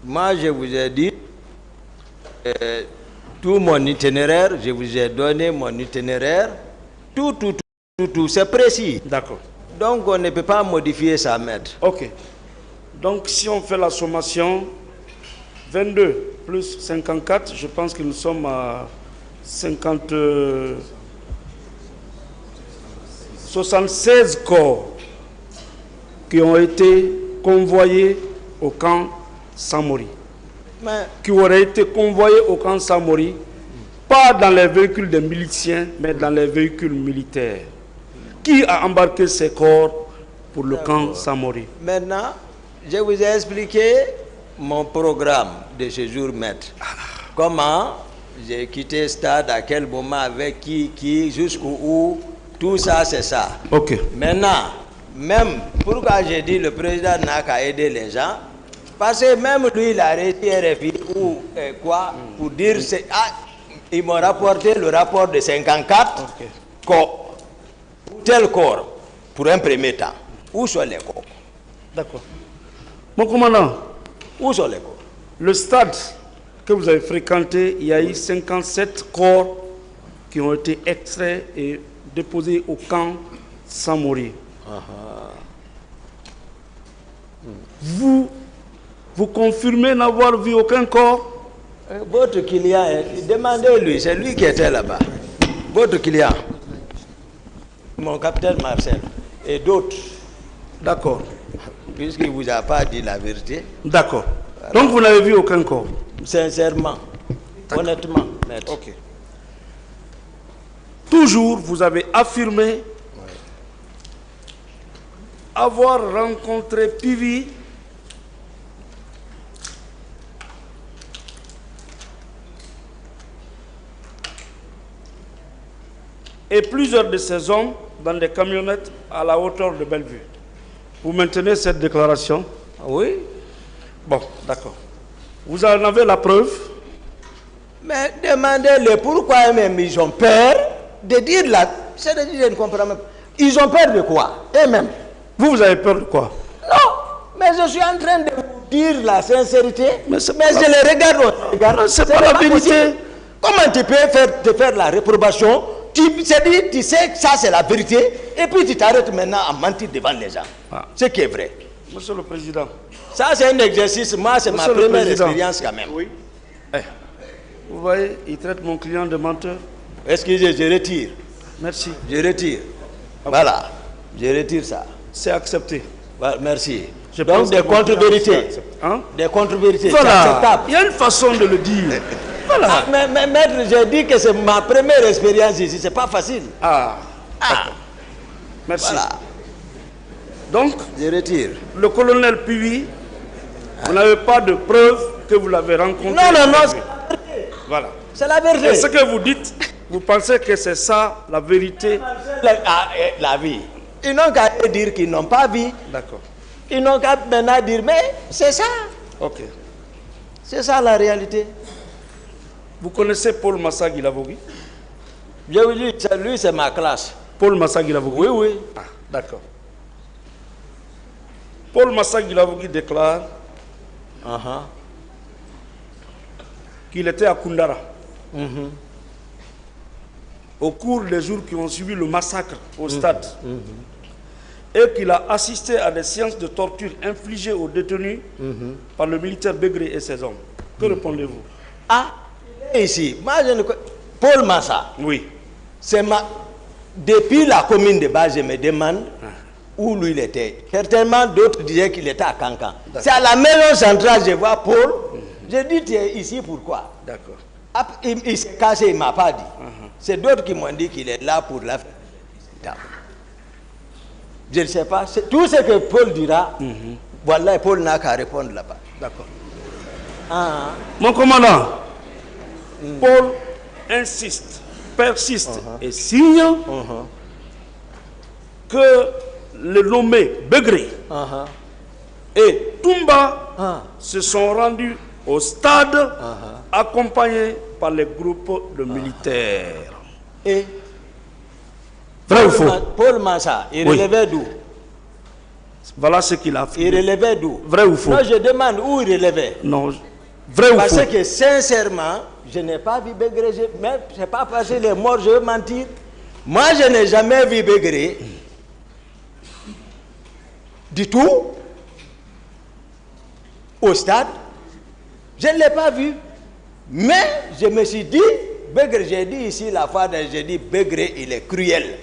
B: Moi, je vous ai dit tout mon itinéraire, je vous ai donné mon itinéraire, tout, c'est précis.
A: D'accord.
B: Donc, on ne peut pas modifier ça, maître.
A: Ok. Donc, si on fait la sommation, 22 plus 54, je pense que nous sommes à 76 corps qui ont été convoyés au camp Samori.
B: Mais...
A: qui auraient été convoyés au camp Samori, pas dans les véhicules des miliciens, mais dans les véhicules militaires. Qui a embarqué ces corps pour le camp Samori?
B: Maintenant, je vous ai expliqué mon programme de ce jour, maître. Comment j'ai quitté le stade, à quel moment, avec qui, jusqu'où, tout ça, c'est ça.
A: Ok.
B: Maintenant, même, pourquoi j'ai dit le président n'a qu'à aider les gens? Parce que même lui, il a arrêté RFI ou quoi, pour dire, ils m'ont rapporté le rapport de 54 corps, tel corps, pour un premier temps. Où sont les corps?
A: D'accord. Mon commandant,
B: où sont les corps?
A: Le stade que vous avez fréquenté, il y a eu 57 corps qui ont été extraits et déposés au camp Samori. Vous confirmez n'avoir vu aucun corps?
B: Votre client, demandez-lui, c'est lui qui était là-bas. Votre client, mon capitaine Marcel et d'autres.
A: D'accord.
B: Puisqu'il ne vous a pas dit la vérité.
A: D'accord. Voilà. Donc vous n'avez vu aucun corps?
B: Sincèrement, honnêtement, maître.
A: Ok. Toujours, vous avez affirmé avoir rencontré Pivi et plusieurs de ses hommes dans des camionnettes à la hauteur de Bellevue. Vous maintenez cette déclaration?
B: Oui.
A: Bon, d'accord. Vous en avez la preuve?
B: Mais demandez-le pourquoi même ils ont peur de dire là. C'est-à-dire, je ne comprends même pas. Ils ont peur de quoi? Eux-mêmes.
A: Vous avez peur de quoi?
B: Non, mais je suis en train de vous dire la sincérité. Mais je les regarde.
A: C'est pas la vérité.
B: Comment tu peux faire la réprobation? Tu sais que ça c'est la vérité et puis tu t'arrêtes maintenant à mentir devant les gens. Ce qui est vrai.
A: Monsieur le Président.
B: Ça c'est un exercice, moi c'est ma première expérience quand même.
A: Oui. Vous voyez, il traite mon client de menteur.
B: Excusez, je retire.
A: Merci.
B: Je retire. Voilà, je retire ça.
A: C'est accepté.
B: Voilà, merci. Donc des contre-vérités. Des contre-vérités.
A: Voilà. Il y a une façon de le dire. Voilà.
B: Ah, mais maître, j'ai dit que c'est ma première expérience ici, c'est pas facile.
A: Merci.
B: Voilà.
A: Donc,
B: je retire.
A: Le colonel Pivi, vous n'avez pas de preuve que vous l'avez rencontré?
B: Non.
A: Voilà.
B: C'est la vérité.
A: Et ce que vous dites, vous pensez que c'est ça la vérité?
B: La vie. Ils n'ont qu'à dire qu'ils n'ont pas vu.
A: D'accord.
B: Ils n'ont qu'à maintenant dire, mais c'est ça.
A: Ok.
B: C'est ça la réalité.
A: Vous connaissez Paul Massa Guilavogui?
B: Lui, c'est ma classe.
A: Paul Massa Guilavogui?
B: Oui.
A: D'accord. Paul Massa Guilavogui déclare qu'il était à Koundara au cours des jours qui ont suivi le massacre au stade et qu'il a assisté à des séances de torture infligées aux détenus par le militaire Begré et ses hommes. Que répondez-vous?
B: Ici, moi je ne... Paul Massa.
A: Oui.
B: C'est depuis la commune de base, je me demande où lui il était. Certainement, d'autres disaient qu'il était à Cancan. C'est à la maison centrale, je vois Paul. J'ai dit, tu es ici pourquoi?
A: D'accord.
B: Il s'est cassé, il ne m'a pas dit. C'est d'autres qui m'ont dit qu'il est là pour la... Je ne sais pas. Tout ce que Paul dira, voilà, Paul n'a qu'à répondre là-bas.
A: D'accord. Mon commandant, Paul insiste, persiste et signe que le nommé Begré et Toumba se sont rendus au stade accompagnés par les groupes de militaires.
B: Et
A: vrai ou faux?
B: Paul Massa, il relevait d'où?
A: Voilà ce qu'il a fait.
B: Il relevait d'où?
A: Vrai ou faux?
B: Non, je demande où il relevait.
A: Non, vrai ou faux?
B: Parce que sincèrement, je n'ai pas vu Begré, mais c'est pas parce qu'il est mort, je veux mentir. Moi, je n'ai jamais vu Begré du tout au stade. Je ne l'ai pas vu. Mais je me suis dit, Begré, j'ai dit ici la fois, j'ai dit Begré, il est cruel.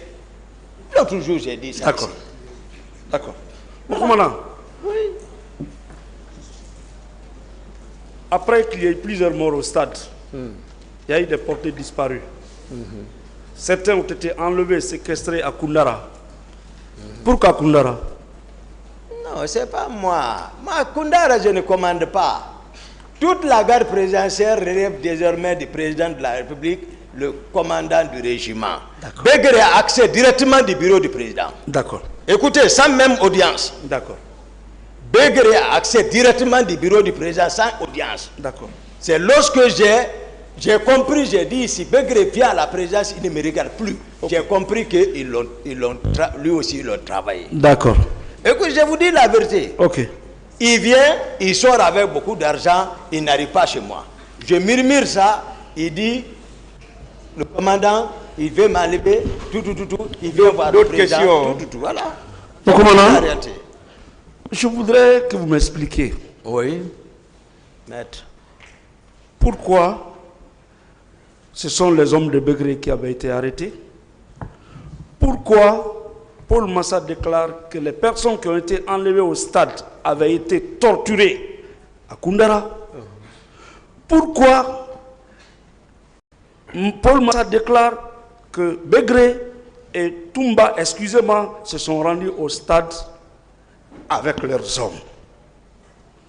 B: L'autre jour, j'ai dit ça.
A: D'accord. D'accord. Mon commandant.
B: Oui.
A: Après qu'il y ait plusieurs morts au stade, il y a eu des portées disparues. Certains ont été enlevés, séquestrés à Koundara. Pourquoi Koundara?
B: Non, ce n'est pas moi. Moi, Koundara, je ne commande pas. Toute la garde présidentielle relève désormais du président de la République, le commandant du régiment. Begré a accès directement du bureau du président.
A: D'accord.
B: Écoutez, sans même audience.
A: D'accord.
B: Begré a accès directement du bureau du président sans audience.
A: D'accord.
B: C'est lorsque j'ai compris, j'ai dit, si Begré vient à la présidence, il ne me regarde plus. Okay. J'ai compris que lui aussi, ils l'ont travaillé.
A: D'accord.
B: Écoute, je vous dis la vérité.
A: Ok.
B: Il vient, il sort avec beaucoup d'argent, il n'arrive pas chez moi. Je murmure ça, il dit, le commandant, il veut m'enlever, tout, il veut voir le président, tout, voilà.
A: Le commandant, je voudrais que vous m'expliquiez.
B: Oui, maître.
A: Pourquoi ce sont les hommes de Begré qui avaient été arrêtés? Pourquoi Paul Massa déclare que les personnes qui ont été enlevées au stade avaient été torturées à Koundara? Pourquoi Paul Massa déclare que Begré et Toumba, excusez-moi, se sont rendus au stade avec leurs hommes?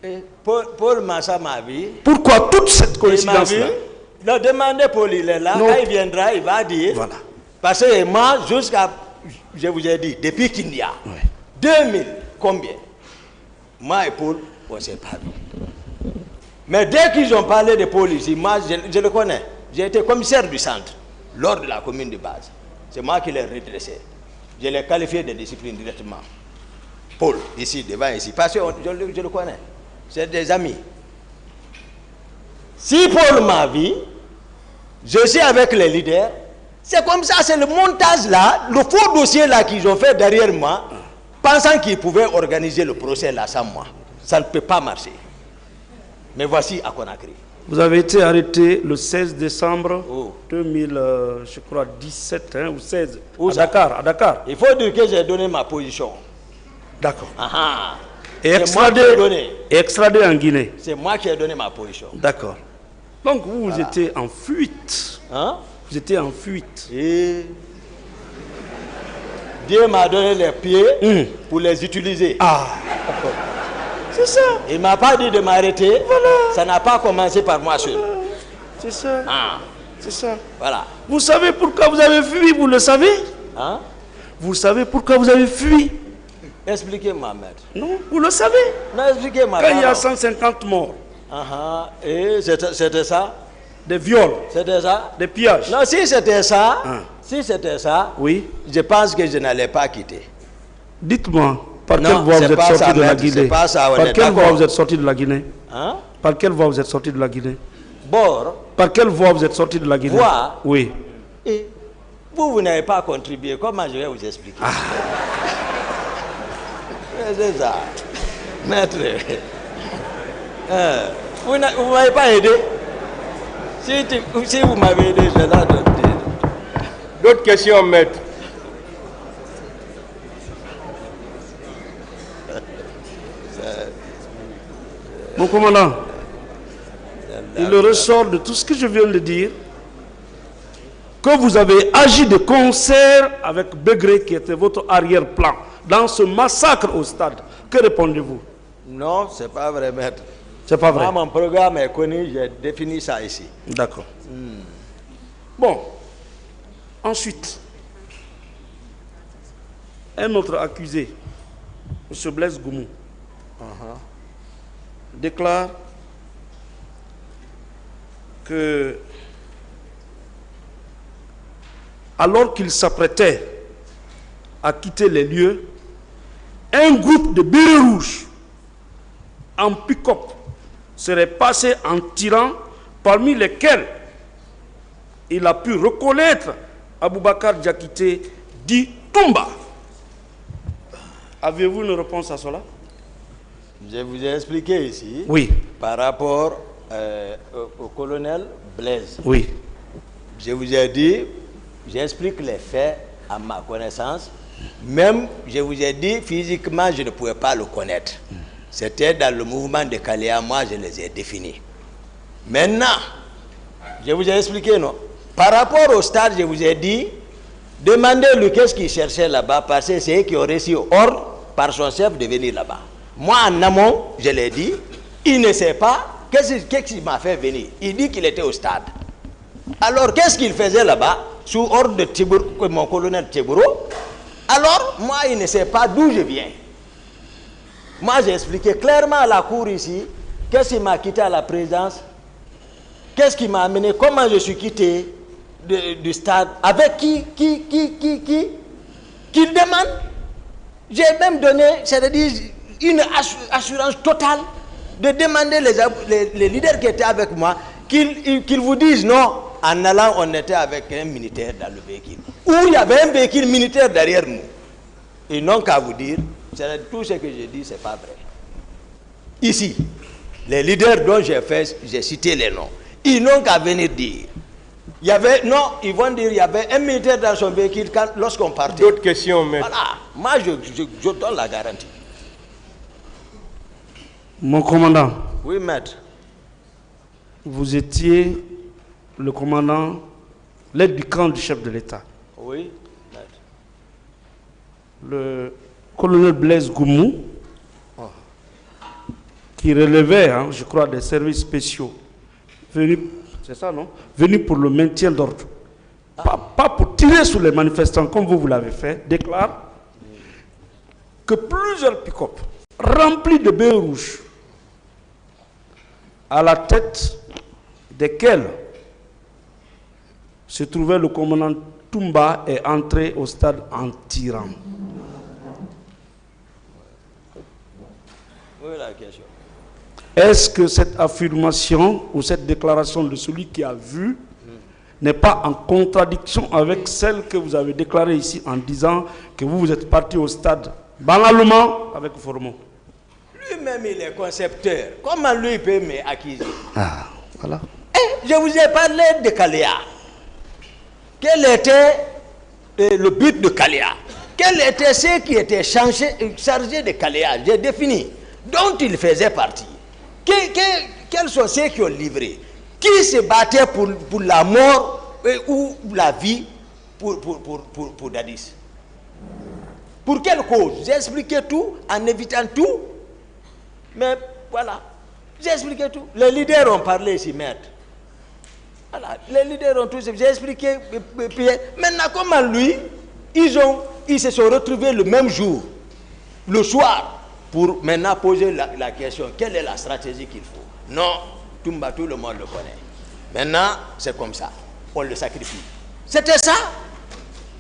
B: Et Paul Massa m'a vu.
A: Pourquoi toute cette coïncidence-là?
B: Non, demandez Paul, il est là.
A: Non.
B: Quand il viendra, il va dire.
A: Voilà.
B: Parce que moi, jusqu'à, je vous ai dit, depuis qu'il y a 2000, combien? Moi et Paul, on ne s'est pas vu. Mais dès qu'ils ont parlé de Paul ici, moi, je le connais. J'ai été commissaire du centre, lors de la commune de base. C'est moi qui l'ai redressé. Je l'ai qualifié de discipline directement. Paul, ici, devant ici, parce que je le connais. C'est des amis. Si Paul m'a vu, je suis avec les leaders. C'est comme ça, c'est le montage là, le faux dossier là qu'ils ont fait derrière moi, pensant qu'ils pouvaient organiser le procès là sans moi. Ça ne peut pas marcher. Mais voici à Conakry.
A: Vous avez été arrêté le 16 décembre 2017 ou 16 à Dakar.
B: Il faut dire que j'ai donné ma position.
A: D'accord.
B: Et
A: extradé en Guinée.
B: C'est moi qui ai donné ma position.
A: D'accord. Donc vous étiez en fuite.
B: Hein?
A: Vous étiez en fuite.
B: Et Dieu m'a donné les pieds pour les utiliser.
A: C'est ça.
B: Il ne m'a pas dit de m'arrêter. Voilà. Ça n'a pas commencé par moi seul.
A: C'est ça. C'est ça.
B: Voilà.
A: Vous savez pourquoi vous avez fui, vous le savez? Vous savez pourquoi vous avez fui?
B: Expliquez-moi, maître.
A: Non, vous le savez.
B: Non, expliquez-moi.
A: Quand il y a 150 morts.
B: Et c'était ça?
A: Des viols.
B: C'était ça?
A: Des pillages.
B: Non, si c'était ça,
A: oui.
B: Je pense que je n'allais pas quitter.
A: Dites-moi, par quelle voie vous êtes sorti de la Guinée? Par quelle voie vous êtes sorti de la Guinée? Par quelle voie vous êtes sorti de la Guinée?
B: Bord.
A: Par quelle voie vous êtes sorti de la Guinée?
B: Voie?
A: Oui.
B: Et vous n'avez pas contribué. Comment je vais vous expliquer? C'est ça. Maître. Vous ne m'avez pas aidé. Si vous m'avez aidé, je l'ai donné.
C: D'autres questions, maître?
A: Mon commandant, il ressort de tout ce que je viens de dire que vous avez agi de concert avec Begré, qui était votre arrière-plan, dans ce massacre au stade. Que répondez-vous?
B: Non, ce n'est pas vrai, maître.
A: C'est pas vrai.
B: Moi, mon programme est connu, j'ai défini ça ici.
A: D'accord. Bon. Ensuite, un autre accusé, M. Blaise Goumou, déclare que, alors qu'il s'apprêtait à quitter les lieux, un groupe de bérets rouges en pick-up serait passé en tirant, parmi lesquels il a pu reconnaître Aboubacar Diakité dit Toumba. Avez-vous une réponse à cela?
B: Je vous ai expliqué ici,
A: oui,
B: par rapport au colonel Blaise.
A: Oui.
B: Je vous ai dit, j'explique les faits à ma connaissance. Même, je vous ai dit, physiquement, je ne pouvais pas le connaître. C'était dans le mouvement de Kaléa, moi, je les ai définis. Maintenant, je vous ai expliqué, non? Par rapport au stade, je vous ai dit, demandez-lui qu'est-ce qu'il cherchait là-bas, parce que c'est eux qui ont reçu ordre par son chef de venir là-bas. Moi, en amont, je l'ai dit, il ne sait pas qu'est-ce qu'il m'a fait venir. Il dit qu'il était au stade. Alors, qu'est-ce qu'il faisait là-bas, sous ordre de mon colonel Tchegouro? Alors, moi, il ne sait pas d'où je viens. Moi, j'ai expliqué clairement à la cour ici, qu'est-ce qui m'a quitté à la présidence, qu'est-ce qui m'a amené, comment je suis quitté du stade, avec qui demande. J'ai même donné, c'est-à-dire une assurance totale de demander les leaders qui étaient avec moi qu'ils vous disent non. En allant, on était avec un militaire dans le véhicule. Ou il y avait un véhicule militaire derrière nous. Ils n'ont qu'à vous dire, tout ce que je dis, ce n'est pas vrai. Ici, les leaders dont j'ai cité les noms, ils n'ont qu'à venir dire. Il y avait, non, ils vont dire, il y avait un militaire dans son véhicule lorsqu'on partait.
C: D'autres questions, maître.
B: Voilà, moi je donne la garantie.
A: Mon commandant.
B: Oui, maître.
A: Vous étiez le commandant, l'aide du camp du chef de l'État.
B: Oui, maître.
A: Le colonel Blaise Goumou, qui relevait, je crois, des services spéciaux, venu, c'est ça, non? Venu pour le maintien d'ordre. Pas pour tirer sur les manifestants comme vous l'avez fait, déclare que plusieurs pick-up remplis de baies rouges, à la tête desquels se trouvait le commandant Toumba, est entré au stade en tirant.
B: Oui, la question.
A: Est-ce que cette affirmation ou cette déclaration de celui qui a vu n'est pas en contradiction avec celle que vous avez déclarée ici en disant que vous êtes parti au stade banalement avec Formon?
B: Lui-même, il est concepteur. Comment lui peut m'accuser?
A: Ah, voilà.
B: Je vous ai parlé de Kaléa. Quel était le but de Kaléa? Quel était ce qui était chargé de Kaléa? J'ai défini. Dont il faisait partie. Quels sont ceux qui ont livré? Qui se battait pour la mort ou la vie pour Dadis? Pour quelle cause? J'ai expliqué tout en évitant tout. Mais voilà, j'ai expliqué tout. Les leaders ont parlé ici, maître. Voilà, les leaders ont tous, j'ai expliqué. Maintenant, comment lui, ils se sont retrouvés le même jour, le soir, pour maintenant poser la question, quelle est la stratégie qu'il faut? Non, tout le monde le connaît. Maintenant, c'est comme ça, on le sacrifie. C'était ça.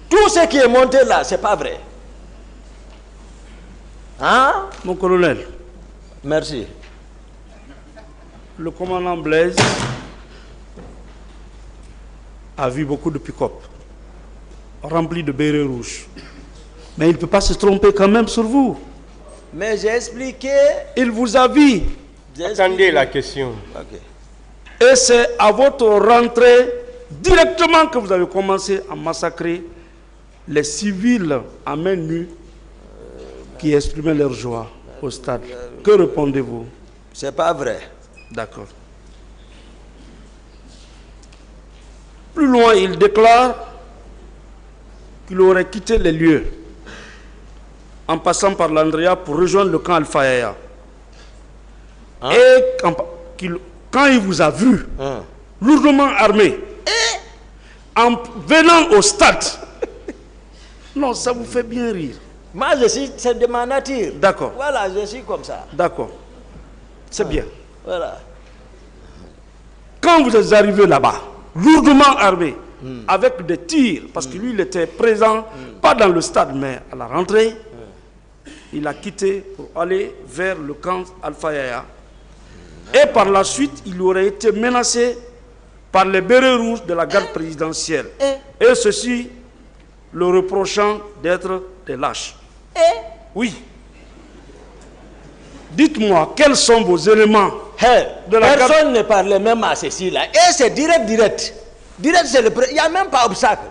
B: Tout ce qui est monté là, c'est pas vrai. Hein?
A: Mon colonel.
B: Merci.
A: Le commandant Blaise a vu beaucoup de pick-up remplis de bérets rouges. Mais il ne peut pas se tromper quand même sur vous.
B: Mais j'ai expliqué.
A: Il vous a vu.
C: Attendez la question.
B: Okay.
A: Et c'est à votre rentrée directement que vous avez commencé à massacrer les civils à main nue qui exprimaient leur joie au stade. Que répondez-vous?
B: C'est pas vrai.
A: D'accord. Plus loin, il déclare qu'il aurait quitté les lieux en passant par l'Andrea pour rejoindre le camp Alpha Yaya.
B: Hein?
A: Et quand il vous a vu, lourdement armé, en venant au stade, non, ça vous fait bien rire.
B: Moi, c'est de ma nature.
A: D'accord.
B: Voilà, je suis comme ça.
A: D'accord. C'est bien.
B: Voilà.
A: Quand vous êtes arrivé là-bas, lourdement armé, avec des tirs, parce que lui, il était présent, pas dans le stade, mais à la rentrée, il a quitté pour aller vers le camp Alpha Yaya. Et par la suite, il aurait été menacé par les bérets rouges de la garde présidentielle. Et ceci, le reprochant d'être des lâches. Oui. Dites-moi, quels sont vos éléments de la garde?
B: Personne ne parlait même à ceci-là. Et c'est direct. Direct, c'est le président. Il n'y a même pas d'obstacle.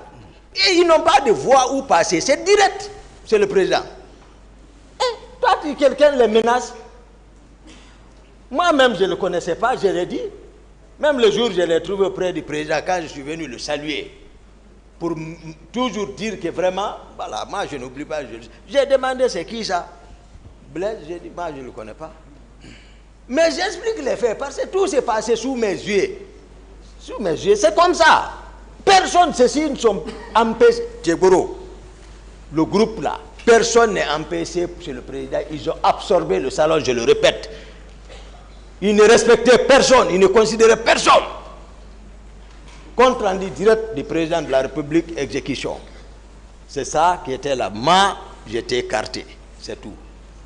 B: Et ils n'ont pas de voie où passer. C'est direct. C'est le président. Et toi, quelqu'un les menace. Moi-même, je ne le connaissais pas, je l'ai dit. Même le jour, je l'ai trouvé auprès du président quand je suis venu le saluer. Pour toujours dire que vraiment, voilà, moi je n'oublie pas. J'ai demandé c'est qui ça? Blaise, j'ai dit, moi je ne le connais pas. Mais j'explique les faits parce que tout s'est passé sous mes yeux. Sous mes yeux, c'est comme ça. Personne, ceci ne sont empêchés. Tchegoro, le groupe là, personne n'est empêché chez le président. Ils ont absorbé le salon, je le répète. Ils ne respectaient personne, ils ne considéraient personne. Compte rendu direct du président de la République, exécution. C'est ça qui était là. Moi, j'étais écarté. C'est tout.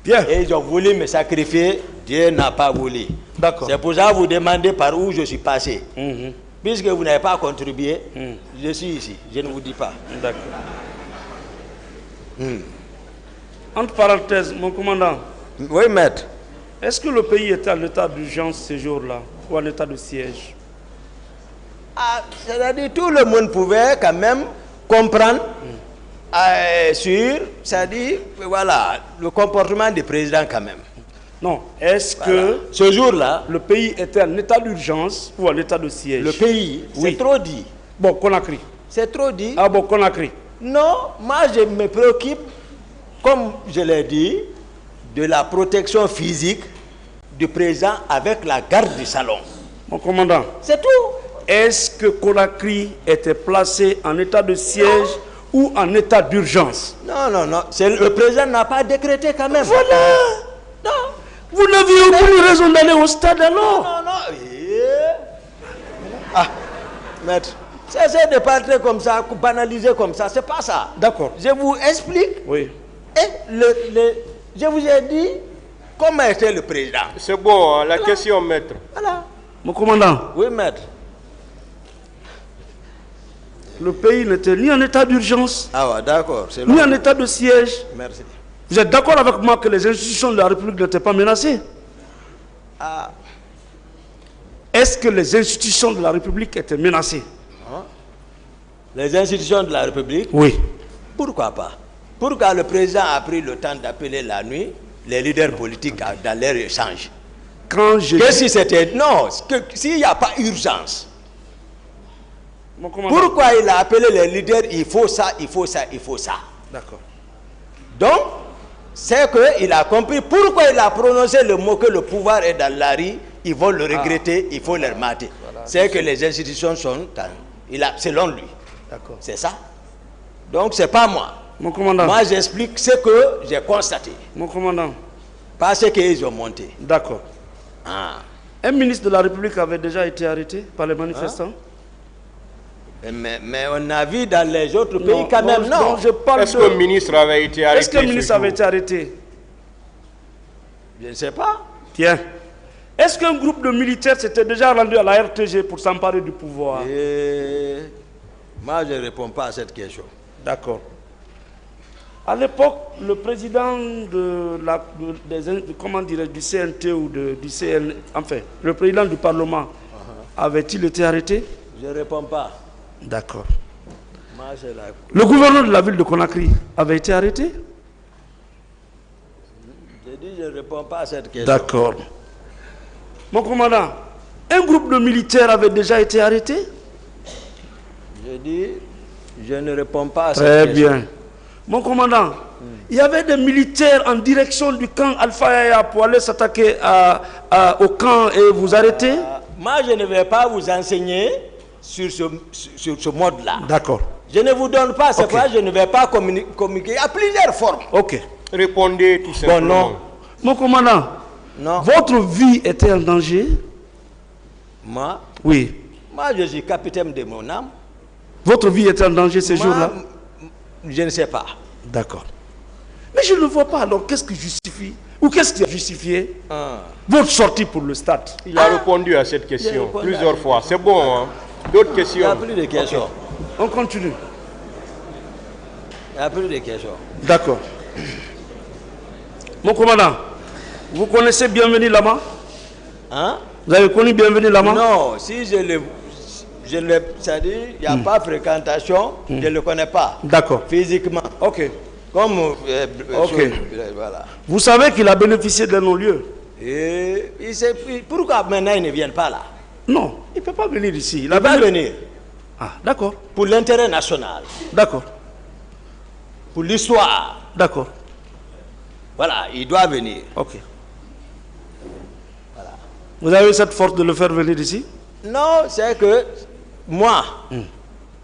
A: Bien.
B: Et ils ont voulu me sacrifier. Dieu n'a pas voulu.
A: D'accord.
B: C'est pour ça que vous demandez par où je suis passé. Puisque vous n'avez pas contribué, je suis ici. Je ne vous dis pas.
A: D'accord. Entre parenthèses, mon commandant.
B: Oui, maître.
A: Est-ce que le pays était en état d'urgence ce jour-là ou en état de siège?
B: C'est-à-dire tout le monde pouvait quand même comprendre sur, c'est-à-dire, voilà, le comportement du président quand même.
A: Non, est-ce que
B: ce jour-là,
A: le pays était en état d'urgence ou en état de siège?
B: Le pays,
A: oui.
B: C'est trop dit.
A: Bon, Conakry.
B: C'est trop dit.
A: Ah bon, Conakry.
B: Non, moi je me préoccupe, comme je l'ai dit, de la protection physique du président avec la garde du salon.
A: Mon commandant.
B: C'est tout.
A: Est-ce que Conakry était placé en état de siège ou en état d'urgence?
B: Non. Le président n'a pas décrété quand même.
A: Voilà.
B: Non.
A: Vous n'aviez aucune raison d'aller au stade alors?
B: Non. Maître, cessez de parler comme ça, banaliser comme ça, c'est pas ça.
A: D'accord.
B: Je vous explique.
A: Oui.
B: Et je vous ai dit comment était le président.
C: C'est bon, la question, maître.
B: Voilà.
A: Mon commandant.
B: Oui, maître.
A: Le pays n'était ni en état d'urgence,
B: d'accord.
A: ni en état de siège.
B: Merci.
A: Vous êtes d'accord avec moi que les institutions de la République n'étaient pas menacées? Est-ce que les institutions de la République étaient menacées?
B: Les institutions de la République?
A: Oui.
B: Pourquoi pas? Pourquoi le président a pris le temps d'appeler la nuit les leaders politiques dans leur échange? Si c'était... Non, s'il n'y a pas urgence, pourquoi il a appelé les leaders? Il faut ça, il faut ça, il faut ça.
A: D'accord.
B: Donc, c'est qu'il a compris pourquoi il a prononcé le mot que le pouvoir est dans la rue, ils vont le regretter, il faut leur mater. Voilà, c'est que les institutions sont... selon lui.
A: D'accord.
B: C'est ça. Donc, c'est pas moi.
A: Mon commandant.
B: Moi, j'explique ce que j'ai constaté.
A: Mon commandant.
B: Pas ce qu'ils ont monté.
A: D'accord. Un ministre de la République avait déjà été arrêté par les manifestants?
B: Mais on a vu dans les autres pays quand même, non.
C: Est-ce que le ministre avait été arrêté?
A: Est-ce que le ministre avait été arrêté?
B: Je ne sais pas.
A: Tiens. Est-ce qu'un groupe de militaires s'était déjà rendu à la RTG pour s'emparer du pouvoir?
B: Moi, je ne réponds pas à cette question.
A: D'accord. À l'époque, le président du CNT ou du CN, enfin, le président du Parlement, avait-il été arrêté?
B: Je ne réponds pas.
A: D'accord.
B: Moi,
A: le gouverneur de la ville de Conakry avait été arrêté?
B: Je dis, je ne réponds pas à cette question.
A: D'accord. Mon commandant, un groupe de militaires avait déjà été arrêté?
B: Je dis, je ne réponds pas à cette
A: Très
B: question.
A: bien. Mon commandant, il y avait des militaires en direction du camp Alpha Yaya pour aller s'attaquer au camp et vous arrêter?
B: Moi, je ne vais pas vous enseigner sur ce mode-là.
A: D'accord.
B: Je ne vous donne pas, c'est pourquoi je ne vais pas communiquer. Il y a plusieurs formes.
A: Ok.
C: Répondez tout simplement.
B: Bon, non.
A: Mon commandant,
B: Non.
A: votre vie était en danger?
B: Moi?
A: Oui.
B: Moi, je suis capitaine de mon âme.
A: Votre vie était en danger ces
B: Moi,
A: jours-là?
B: Je ne sais pas.
A: D'accord. Mais je ne vois pas alors qu'est-ce qui justifie, ou qu'est-ce qui a justifié votre sortie pour le stade?
C: Il a répondu à cette question
B: répondu
C: plusieurs fois. C'est bon, hein? D'autres
B: Il n'y
C: questions?
B: a plus de questions.
A: On continue.
B: Il n'y a plus de questions.
A: D'accord. Mon commandant, vous connaissez Bienvenu Lama?
B: Hein?
A: Vous avez connu Bienvenu Lama?
B: Non, si je le... C'est-à-dire, il n'y a pas fréquentation, je ne le connais pas.
A: D'accord.
B: Physiquement.
A: Ok.
B: Comme...
A: Ok.
B: Voilà.
A: Vous savez qu'il a bénéficié d'un non-lieu?
B: Et pourquoi maintenant ils ne viennent pas là?
A: Non, il ne peut pas venir ici.
B: Il va venir.
A: Ah, d'accord.
B: Pour l'intérêt national.
A: D'accord.
B: Pour l'histoire.
A: D'accord.
B: Voilà, il doit venir.
A: Ok. Voilà. Vous avez cette force de le faire venir ici?
B: Non, c'est que moi,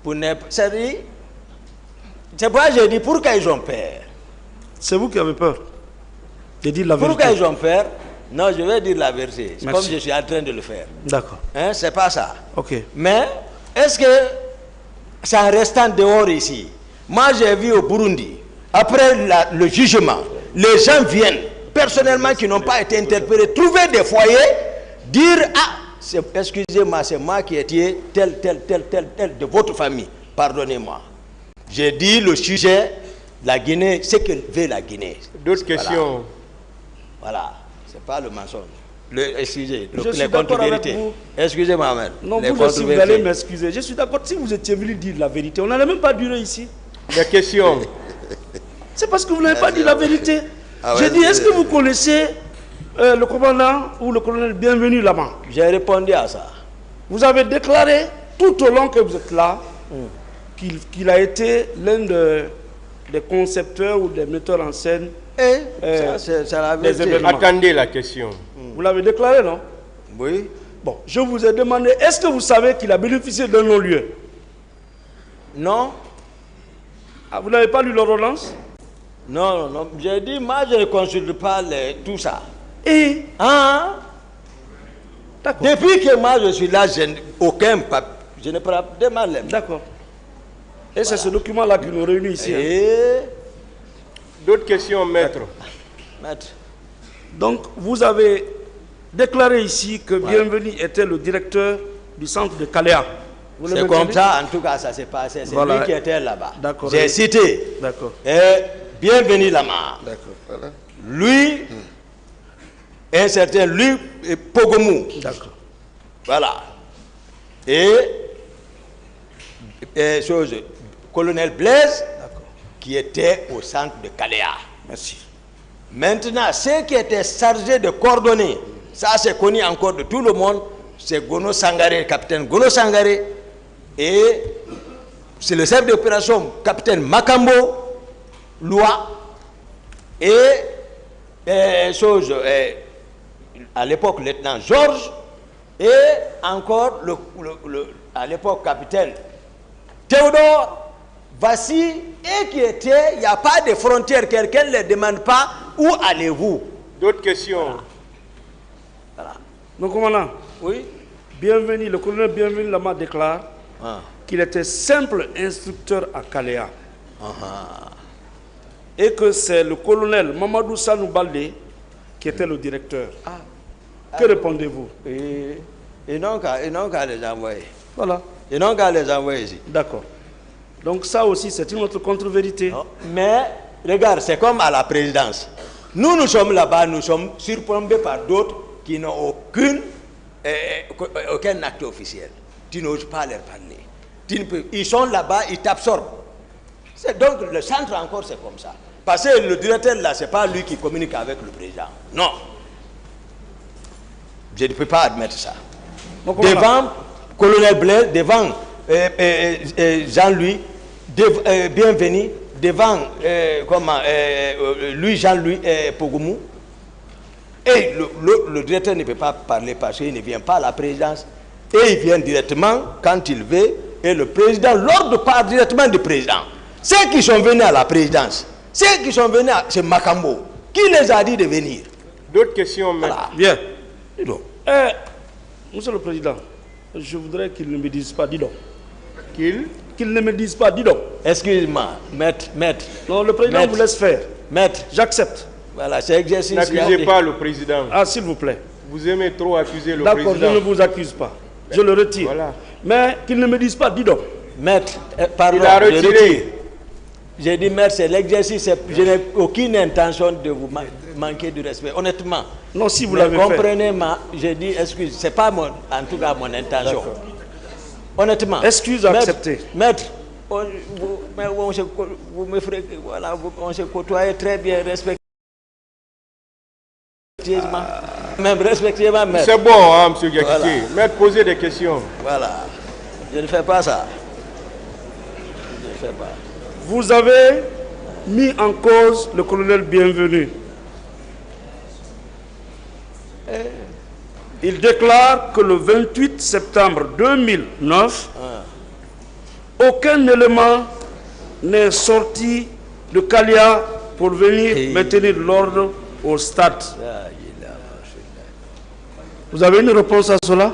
B: pour ne c'est pourquoi j'ai dit pourquoi ils ont peur.
A: C'est vous qui avez peur de dire la vérité.
B: Pourquoi ils ont peur? Non, je vais dire la vérité. C'est
A: Merci.
B: comme je suis en train de le faire.
A: D'accord.
B: Hein, c'est pas ça.
A: Ok.
B: Mais est-ce que c'est en restant dehors ici? Moi, j'ai vu au Burundi, après le jugement, les gens viennent, personnellement, qui n'ont pas été interpellés, trouver des foyers, dire, ah, excusez-moi, c'est moi qui étais tel de votre famille. Pardonnez-moi. J'ai dit le sujet, la Guinée, ce que veut la Guinée.
C: D'autres questions?
B: Voilà. C'est pas le mensonge. Excusez,
A: Je suis
B: les
A: d'accord avec
B: contre-vérités.
A: vous.
B: Excusez-moi, Ahmed.
A: Non,
B: Les
A: vous aussi, vous
B: contre-vérités.
A: allez m'excuser. Je suis d'accord. Si vous étiez venu dire la vérité, on n'allait même pas durer ici.
C: Des questions?
A: C'est parce que vous n'avez pas dit la vérité.
B: Ah ouais,
A: J'ai dit, est-ce que vous connaissez le commandant ou le colonel Bienvenu Lama?
B: J'ai répondu à ça.
A: Vous avez déclaré tout au long que vous êtes là qu'il a été l'un des concepteurs ou des metteurs en scène
B: c'est la
A: des
B: vérité.
A: événements.
C: Attendez la question.
A: Vous l'avez déclaré, non?
B: Oui.
A: Bon, je vous ai demandé, est-ce que vous savez qu'il a bénéficié d'un non-lieu?
B: Non.
A: Ah, vous n'avez pas lu l'ordonnance?
B: Non. J'ai dit, moi, je ne consulte pas tout ça.
A: Et
B: hein? Depuis que moi, je suis là, je ne prends pas de mal.
A: D'accord. Et c'est ce document-là qui nous réunit ici.
C: D'autres questions, maître?
B: Maître.
A: Donc, vous avez déclaré ici que Bienvenu était le directeur du centre de Caléa.
B: C'est comme ça, en tout cas, ça s'est passé. C'est lui qui était là-bas. J'ai cité.
A: D'accord.
B: Bienvenu Lama.
A: D'accord. Voilà.
B: Lui, un certain lui, Pogomou.
A: D'accord.
B: Voilà. Et colonel Blaise, qui était au centre de Caléa.
A: Merci.
B: Maintenant, ceux qui étaient chargés de coordonner, ça c'est connu encore de tout le monde, c'est Gono Sangaré, capitaine Gono Sangaré, et c'est le chef d'opération, capitaine Makambo, Loua, et à l'époque, lieutenant Georges, et encore, à l'époque, capitaine Théodore, Vassi, et qui était, il n'y a pas de frontières, quelqu'un ne les demande pas, où allez-vous?
C: D'autres questions?
B: Voilà.
A: Donc, commandant,
B: oui?
A: Bienvenu, le colonel Bienvenu Lama déclare qu'il était simple instructeur à Caléa. Et que c'est le colonel Mamadou Sanou Baldé qui était le directeur. Que répondez-vous?
B: Ils n'ont qu'à les envoyer.
A: Voilà.
B: Ils n'ont qu'à les envoyer ici.
A: D'accord. Donc ça aussi, c'est une autre contre-vérité.
B: Mais, regarde, c'est comme à la présidence. Nous sommes là-bas, nous sommes surplombés par d'autres qui n'ont aucun acte officiel. Tu n'oses pas leur parler. Ils sont là-bas, ils t'absorbent. Donc le centre encore, c'est comme ça. Parce que le directeur là, ce n'est pas lui qui communique avec le président. Non. Je ne peux pas admettre ça. Devant colonel Blaise, devant Jean-Louis, bienvenue, devant lui, Jean-Louis Pogoumou. Et le directeur ne peut pas parler parce qu'il ne vient pas à la présidence. Et il vient directement quand il veut. Et le président l'ordre part directement du président. Ceux qui sont venus à la présidence, ceux qui sont venus à ce Makambo, qui les a dit de venir?
C: D'autres questions,
B: voilà.
A: Bien. Dis donc. Monsieur le Président, je voudrais qu'il ne me dise pas, dis donc. Qu'il ne me dise pas, dis donc.
B: Excusez-moi, maître.
A: Non, le Président vous laisse faire.
B: Maître.
A: J'accepte.
B: Voilà, c'est exercice.
C: N'accusez pas le Président.
A: Ah, s'il vous plaît.
C: Vous aimez trop accuser le Président.
A: D'accord, je ne vous accuse pas. Je le retire.
C: Voilà.
A: Mais qu'il ne me dise pas, dis donc.
B: Maître, pardon,
C: il a retiré.
B: J'ai dit, maître, c'est l'exercice. Je n'ai aucune intention de vous manquer de respect. Honnêtement.
A: Non, si vous l'avez fait.
B: Comprenez, j'ai dit, excuse, c'est pas en tout cas mon intention. Honnêtement.
A: Excuse acceptée.
B: Maître, on se côtoie très bien, respectueusement. Même respectueusement, maître.
C: C'est bon, hein, monsieur Gakité. Voilà. Maître, posez des questions.
B: Voilà. Je ne fais pas ça. Je ne fais pas.
A: Vous avez mis en cause le colonel Bienvenu. Il déclare que le 28 septembre 2009, aucun élément n'est sorti de Kalia pour venir maintenir l'ordre au stade. Vous avez une réponse à cela?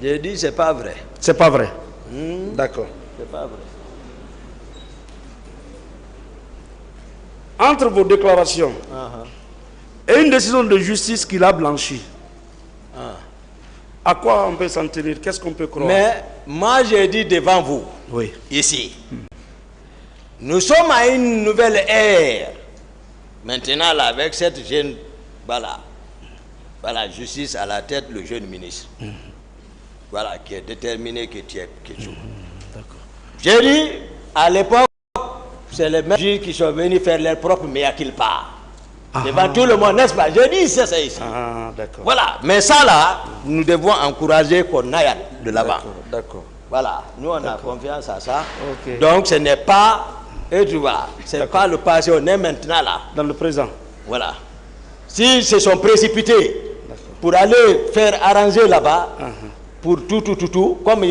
B: J'ai dit c'est pas vrai.
A: C'est pas vrai. D'accord.
B: C'est pas vrai.
A: Entre vos déclarations et une décision de justice qu'il a blanchi, à quoi on peut s'en tenir? Qu'est-ce qu'on peut croire?
B: Mais moi j'ai dit devant vous, ici, nous sommes à une nouvelle ère. Maintenant là, avec cette jeune, voilà, justice à la tête, le jeune ministre, voilà, qui est déterminé, que tu es. J'ai dit, à l'époque, c'est les mêmes juges qui sont venus faire leur propre mea culpa. Devant tout le monde, n'est-ce pas? Je dis, c'est ça ici. Voilà. Mais ça là, nous devons encourager qu'on aille de l'avant.
A: D'accord.
B: Voilà. Nous, on a confiance à ça. Donc, ce n'est pas, et tu vois, ce n'est pas le passé, on est maintenant là.
A: Dans le présent.
B: Voilà. S'ils se sont précipités pour aller faire arranger là-bas, pour tout, comme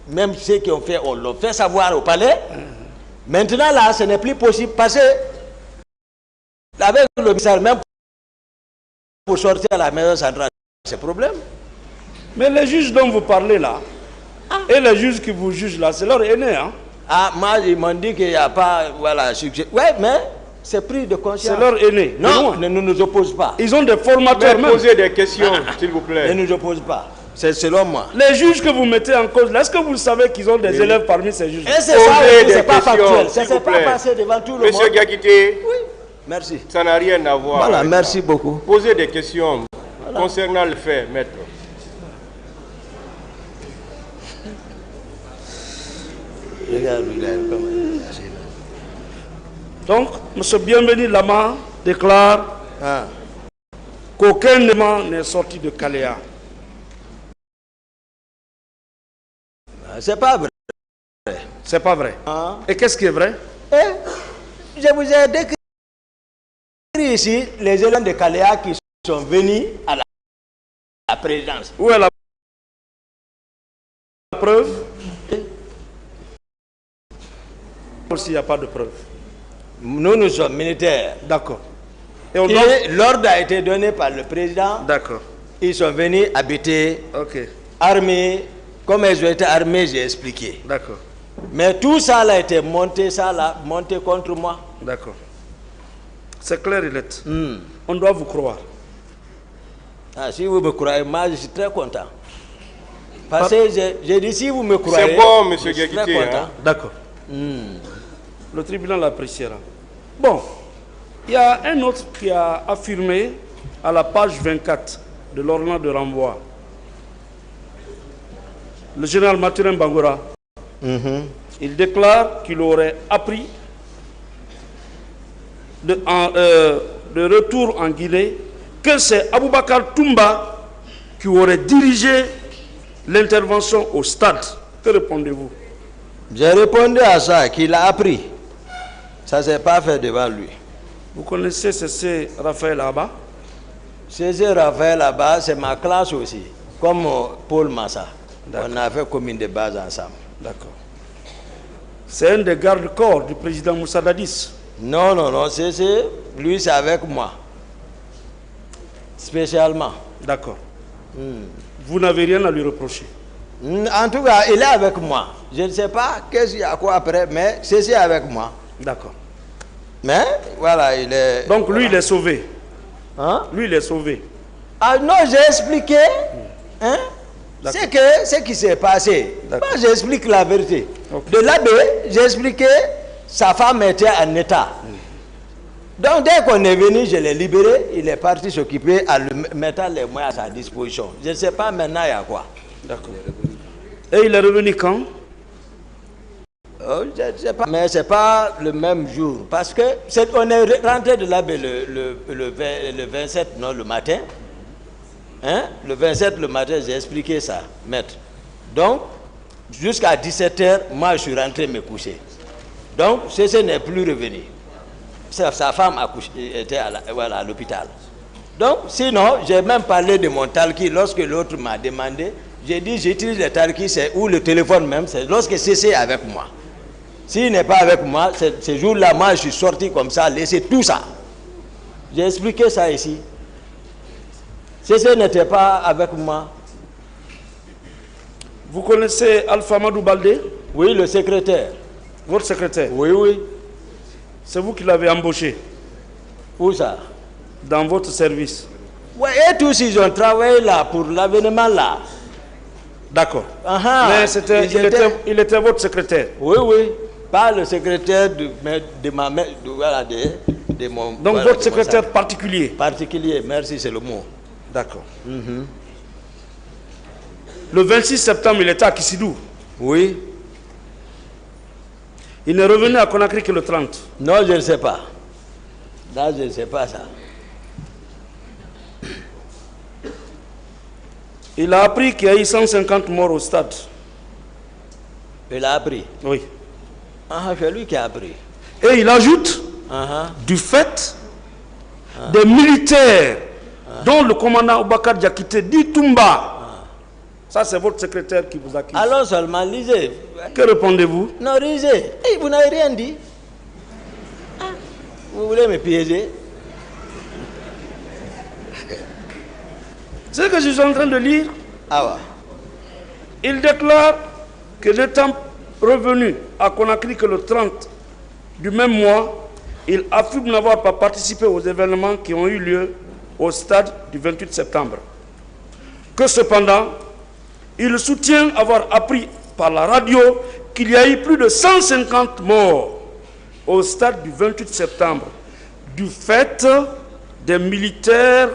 B: même ceux qui ont fait, on l'a fait savoir au palais. Maintenant là, ce n'est plus possible parce que avec le ministère, même pour sortir à la maison centrale, c'est problème.
A: Mais les juges dont vous parlez là, et les juges qui vous jugent là, c'est leur aîné, hein?
B: Ah, moi, ils m'ont dit qu'il n'y a pas, voilà, succès. Oui, mais c'est pris de conscience.
A: C'est leur aîné.
B: Non, ne nous oppose pas.
A: Ils ont des formateurs même.
C: Posez des questions, s'il vous plaît.
B: Ne nous oppose pas. C'est selon moi.
A: Les juges que vous mettez en cause, est-ce que vous savez qu'ils ont des élèves parmi ces juges?
B: Et c'est ça, c'est pas factuel. Ça ne s'est pas passé devant tout le monde.
C: Monsieur Gakité,
B: oui, merci.
C: Ça n'a rien à voir.
B: Voilà, merci beaucoup.
C: Posez des questions concernant le fait, maître.
A: Donc, M. Bienvenu Lama déclare qu'aucun élément n'est sorti de Kaléa.
B: C'est pas vrai.
A: C'est pas vrai. Et qu'est-ce qui est vrai?
B: Je vous ai décrit ici les éléments de Kaléa qui sont venus à la présidence.
A: Où est la preuve? S'il n'y a pas de preuve.
B: Nous sommes militaires.
A: D'accord.
B: Et l'ordre a été donné par le président.
A: D'accord.
B: Ils sont venus habiter, armés. Comme ils ont été armés, j'ai expliqué.
A: D'accord.
B: Mais tout ça a été monté, monté contre moi.
A: D'accord. C'est clair et net. On doit vous croire.
B: Ah, si vous me croyez, moi je suis très content. Parce que j'ai dit, si vous me croyez,
C: c'est bon, monsieur Gakité. Hein?
A: D'accord. Le tribunal l'appréciera. Bon, il y a un autre qui a affirmé à la page 24 de l'ordonnance de renvoi. Le général Mathurin Bangura, il déclare qu'il aurait appris de retour en Guinée que c'est Aboubakar Toumba qui aurait dirigé l'intervention au stade. Que répondez-vous?
B: J'ai répondu à ça, qu'il a appris. Ça ne s'est pas fait devant lui.
A: Vous connaissez C.C. Raphaël Abba?
B: C.C. Raphaël Abba, c'est ma classe aussi, comme Paul Massa. On a fait commune de base ensemble.
A: D'accord. C'est un des gardes-corps du président Moussa Dadis?
B: Non, non, non, C.C., lui c'est avec moi. Spécialement.
A: D'accord. Vous n'avez rien à lui reprocher?
B: En tout cas, il est avec moi. Je ne sais pas qu'est-ce qu'il y a quoi après, mais c'est avec moi.
A: D'accord.
B: Mais, voilà, il est...
A: Donc lui,
B: voilà.
A: Il est sauvé.
B: Hein?
A: Lui, il est sauvé.
B: Ah non, j'ai expliqué. Hein? C'est que ce qui s'est passé. Moi, j'explique la vérité. Okay. De l'abbé, j'ai expliqué, sa femme était en état. Donc, dès qu'on est venu, je l'ai libéré. Il est parti s'occuper en mettant les moyens à sa disposition. Je ne sais pas maintenant il y a quoi. D'accord.
A: Et il est revenu quand?
B: Je ne sais pas. Mais ce n'est pas le même jour. Parce que on est rentré de l'abbé le 27, non, le matin. Hein? Le 27, le matin, j'ai expliqué ça, maître. Donc, jusqu'à 17h, moi, je suis rentré me coucher. Donc, ce n'est plus revenu. Sa femme était à l'hôpital. Donc, sinon, j'ai même parlé de mon talki. Lorsque l'autre m'a demandé, j'ai dit, j'utilise le talki, c'est ou le téléphone même, c'est lorsque c'est avec moi. S'il n'est pas avec moi, ce jour-là, moi, je suis sorti comme ça, laissé tout ça. J'ai expliqué ça ici. Ce n'était pas avec moi.
A: Vous connaissez Alpha Madou Baldé?
B: Oui, le secrétaire.
A: Votre secrétaire?
B: Oui, oui.
A: C'est vous qui l'avez embauché?
B: Où ça?
A: Dans votre service?
B: Oui, et tous ils ont travaillé là pour l'avènement là.
A: D'accord. Mais il était votre secrétaire?
B: Oui, oui. Pas le secrétaire de ma mère, de mon...
A: Donc voilà, votre secrétaire particulier?
B: Particulier, merci, c'est le mot.
A: D'accord. Le 26 septembre, il était à Kissidou?
B: Oui.
A: Il n'est revenu à Conakry que le 30?
B: Non, je ne sais pas. Là, je ne sais pas ça.
A: Il a appris qu'il y a eu 150 morts au stade.
B: Il a appris?
A: Oui.
B: Ah, c'est lui qui a appris.
A: Et il ajoute, du fait des militaires dont le commandant Aboubakar Diakité dit Toumba. Ça, c'est votre secrétaire qui vous accuse.
B: Allons seulement, lisez.
A: Que répondez-vous?
B: Non, lisez. Hey, vous n'avez rien dit. Ah, vous voulez me piéger?
A: C'est ce que je suis en train de lire.
B: Ah ouais.
A: Il déclare que n'étant revenu à Conakry que le 30 du même mois, il affirme n'avoir pas participé aux événements qui ont eu lieu au stade du 28 septembre. Que cependant, il soutient avoir appris par la radio qu'il y a eu plus de 150 morts au stade du 28 septembre du fait des militaires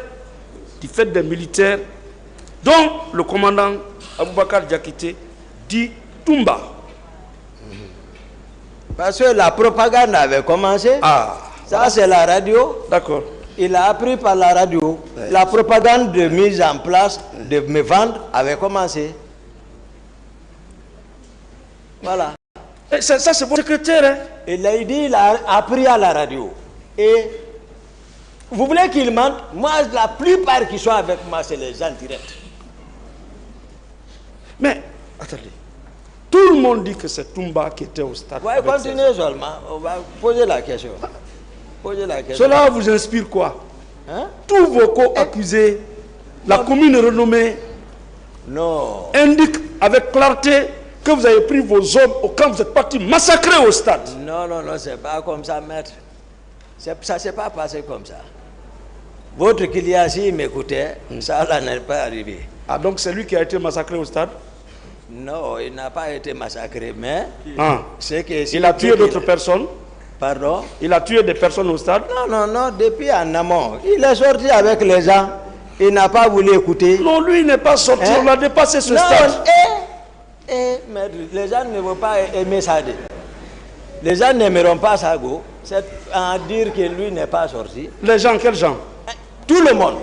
A: dont le commandant Aboubakar Diakité dit Toumba.
B: Parce que la propagande avait commencé.
A: Ah.
B: Ça, c'est la radio.
A: D'accord.
B: Il a appris par la radio. Ouais. La propagande de mise en place, de me vendre, avait commencé. Voilà.
A: Et ça c'est votre secrétaire, hein?
B: Il a dit, il a appris à la radio. Et vous voulez qu'il mente? Moi, la plupart qui sont avec moi, c'est les gens directs.
A: Mais, attendez. Tout le monde dit que c'est Toumba qui était au stade.
B: Oui, continuez seulement. On va poser la question.
A: Cela vous inspire quoi? Hein? Tous vos co-accusés, la commune renommée, indiquent avec clarté que vous avez pris vos hommes au camp, vous êtes partis massacrer au stade.
B: Non, non, non, c'est pas comme ça, maître. Ça s'est pas passé comme ça. Votre client, s'il m'écoutait, ça n'est pas arrivé.
A: Ah, donc c'est lui qui a été massacré au stade?
B: Non, il n'a pas été massacré, mais...
A: c'est que il a tué d'autres personnes?
B: Pardon?
A: Il a tué des personnes au stade?
B: Non, non, non, depuis en amont. Il est sorti avec les gens. Il n'a pas voulu écouter.
A: Non, lui, il n'est pas sorti. On a dépassé ce stade.
B: Mais les gens ne vont pas aimer ça. Les gens n'aimeront pas ça, go. C'est à dire que lui n'est pas sorti.
A: Les gens, quels gens?
B: Tout le monde.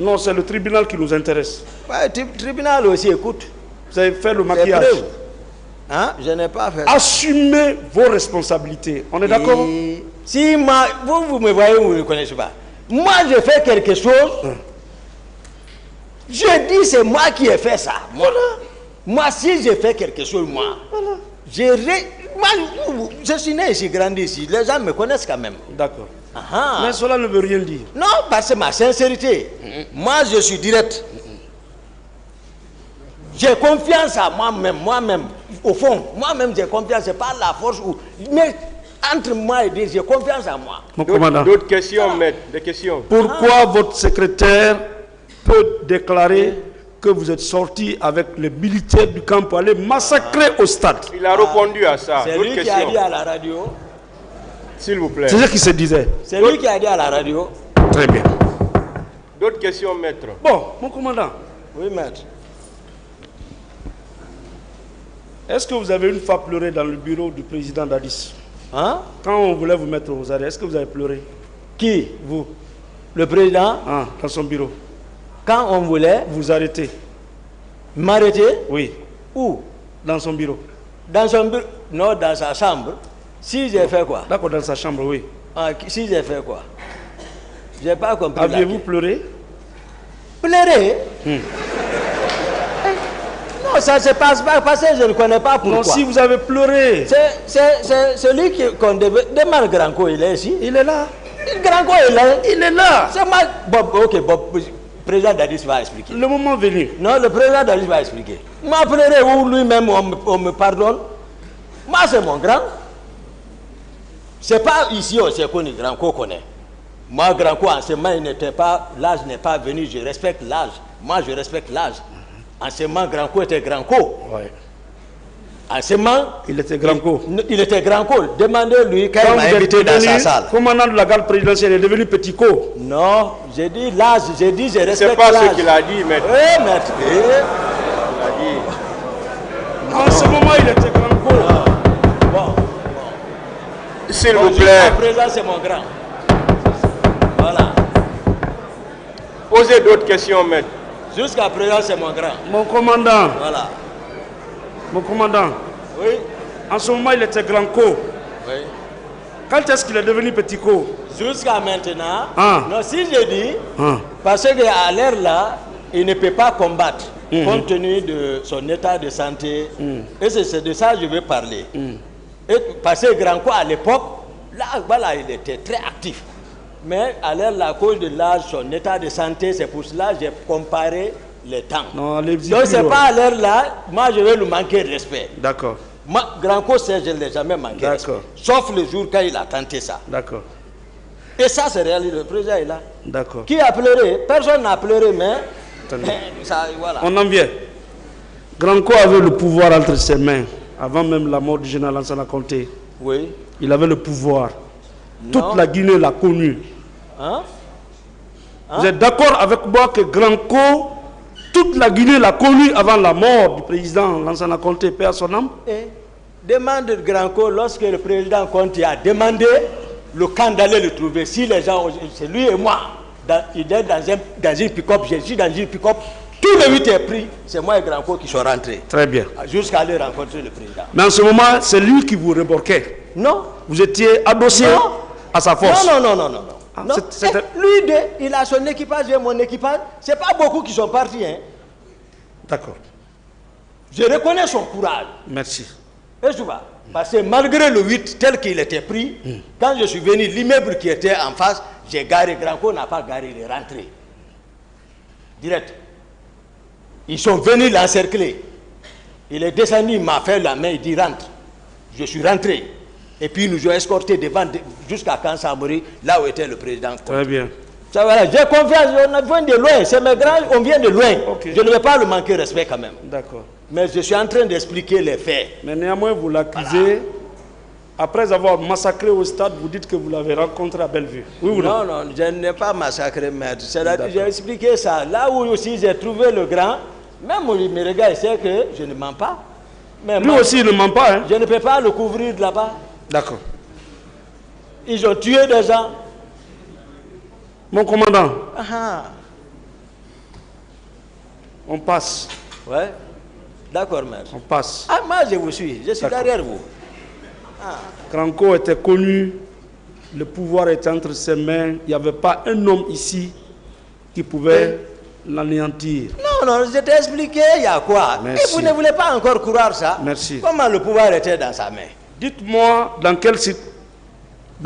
A: Non, c'est le tribunal qui nous intéresse.
B: Ouais, tribunal aussi, écoute.
A: Vous avez fait le maquillage.
B: Hein? Je n'ai pas fait.
A: Assumez vos responsabilités. On est d'accord?
B: Si moi, vous me voyez, vous ne me connaissez pas. Moi, je fais quelque chose. Je dis, c'est moi qui ai fait ça. Moi, si j'ai fait quelque chose, moi, je suis né ici, grandi ici. Les gens me connaissent quand même.
A: D'accord. Mais cela ne veut rien dire.
B: Non, parce que ma sincérité. Moi, je suis direct. J'ai confiance à moi-même, au fond. Moi-même, j'ai confiance, c'est pas la force. Mais entre moi et Dieu, j'ai confiance en moi.
A: Mon commandant.
C: D'autres questions, maître, des questions.
A: Pourquoi votre secrétaire peut déclarer que vous êtes sorti avec les militaires du camp pour aller massacrer au stade?
C: Il a répondu à ça.
B: C'est lui qui a dit à la radio.
C: S'il vous plaît.
A: C'est ce qui se disait.
B: C'est lui qui a dit à la radio.
A: Très bien.
C: D'autres questions, maître?
A: Bon, mon commandant.
B: Oui, maître.
A: Est-ce que vous avez une fois pleuré dans le bureau du président Dadis?
B: Hein?
A: Quand on voulait vous mettre aux arrêts, est-ce que vous avez pleuré?
B: Qui?
A: Vous.
B: Le président?
A: Dans son bureau.
B: Quand on voulait
A: vous arrêter.
B: M'arrêter?
A: Oui.
B: Où?
A: Dans son bureau.
B: Dans son bureau? Non, dans sa chambre. Si j'ai fait quoi?
A: D'accord, dans sa chambre, oui.
B: Si j'ai fait quoi? J'ai pas compris.
A: Aviez-vous pleuré?
B: Pleurer? Non, ça se passe pas parce que je ne connais pas pourquoi.
A: Non, si vous avez pleuré.
B: C'est celui qu'on devait... Demande Granco, il est ici?
A: Il est là.
B: Granco est là.
A: Il est là.
B: C'est moi... Ok, Bob, le président Dadis va expliquer.
A: Le moment venu.
B: Non, le président Dadis va expliquer. Moi, pleurer ou lui-même, on me pardonne. Moi, c'est mon grand. C'est pas ici, on s'est connu, Granco connaît. Moi, Granco, en ce moment, il n'était pas... L'âge n'est pas venu, je respecte l'âge. Moi, je respecte l'âge. En ce moment, Granco était Granco.
A: Ouais.
B: En ce moment,
A: il était Granco.
B: Il était Granco. Demandez-lui quand il m'a invité dans sa salle.
A: Commandant de la garde présidentielle, il est devenu petit co.
B: Non, j'ai dit l'âge, j'ai dit je respecte
C: l'âge. C'est
B: pas
C: ce qu'il a dit, maître.
B: Oui, maître.
C: Il a dit.
A: En ce moment, il était Granco.
B: Bon.
C: S'il vous plaît.
B: Jusqu'à présent, c'est mon grand. Voilà.
C: Posez d'autres questions, maître.
B: Jusqu'à présent, c'est mon grand.
A: Mon commandant.
B: Voilà.
A: Mon commandant.
B: Oui.
A: En ce moment, il était grand co.
B: Oui.
A: Quand est-ce qu'il est devenu petit co?
B: Jusqu'à maintenant.
A: Ah.
B: Non, si je dis, parce qu'à l'heure là, il ne peut pas combattre, compte tenu de son état de santé. Et c'est de ça que je veux parler. Et parce que grand co, à l'époque, là, voilà, il était très actif. Mais à l'heure, à cause de l'âge, son état de santé, c'est pour cela que j'ai comparé les temps.
A: Non,
B: donc c'est pas à l'heure là, moi je vais lui manquer de respect.
A: D'accord.
B: Grand co, je ne l'ai jamais manqué de respect. Sauf le jour quand il a tenté ça.
A: D'accord.
B: Et ça c'est réel, le président est là.
A: D'accord.
B: Qui a pleuré? Personne n'a pleuré, mais ça, voilà.
A: On en vient. Grand co avait le pouvoir entre ses mains, avant même la mort du général Lansana Conté.
B: Oui.
A: Il avait le pouvoir.
B: Non.
A: Toute la Guinée l'a connu.
B: Hein?
A: Vous êtes d'accord avec moi que Grand co, toute la Guinée l'a connu avant la mort du président Lansana Conté, paix à son âme?
B: Demande Grand co, lorsque le président Conté a demandé le camp d'aller le trouver, si les gens, c'est lui et moi, il est dans une pick-up, je suis dans une pick-up, tous les 8 est pris, c'est moi et Grand co qui sont rentrés.
A: Très bien.
B: Jusqu'à aller rencontrer le président.
A: Mais en ce moment, c'est lui qui vous remorquait.
B: Non.
A: Vous étiez adossé à sa force.
B: Non.
A: Ah,
B: non. Lui, il a son équipage, j'ai mon équipage. Ce n'est pas beaucoup qui sont partis. Hein.
A: D'accord.
B: Je reconnais son courage.
A: Merci.
B: Et tu vois, parce que malgré le 8 tel qu'il était pris, quand je suis venu, l'immeuble qui était en face, j'ai garé. Granco n'a pas garé, il est rentré. Direct. Ils sont venus l'encercler. Il est descendu, il m'a fait la main, il dit rentre. Je suis rentré. Et puis ils nous ont escortés devant jusqu'à Kansamori, là où était le président.
A: Très bien.
B: Ça voilà, j'ai confiance, on vient de loin, c'est mes grands, on vient de loin. Okay. Je ne vais pas le manquer de respect quand même.
A: D'accord.
B: Mais je suis en train d'expliquer les faits.
A: Mais néanmoins, vous l'accusez, voilà. Après avoir massacré au stade, vous dites que vous l'avez rencontré à Bellevue. Oui ou non?
B: Non, je n'ai pas massacré, maître. J'ai expliqué ça. Là où aussi j'ai trouvé le grand, même il me regarde, il sait que je ne mens pas. Mais
A: lui aussi, il ne ment pas. Hein?
B: Je ne peux pas le couvrir de là-bas.
A: D'accord.
B: Ils ont tué des gens.
A: Mon commandant, On passe.
B: Ouais. D'accord, maire.
A: On passe.
B: Ah, moi, je vous suis. Je suis derrière vous.
A: Granco était connu. Le pouvoir était entre ses mains. Il n'y avait pas un homme ici qui pouvait l'anéantir.
B: Non, je t'ai expliqué, il y a quoi.
A: Merci.
B: Et vous ne voulez pas encore croire ça.
A: Merci.
B: Comment le pouvoir était dans sa main?
A: Dites-moi dans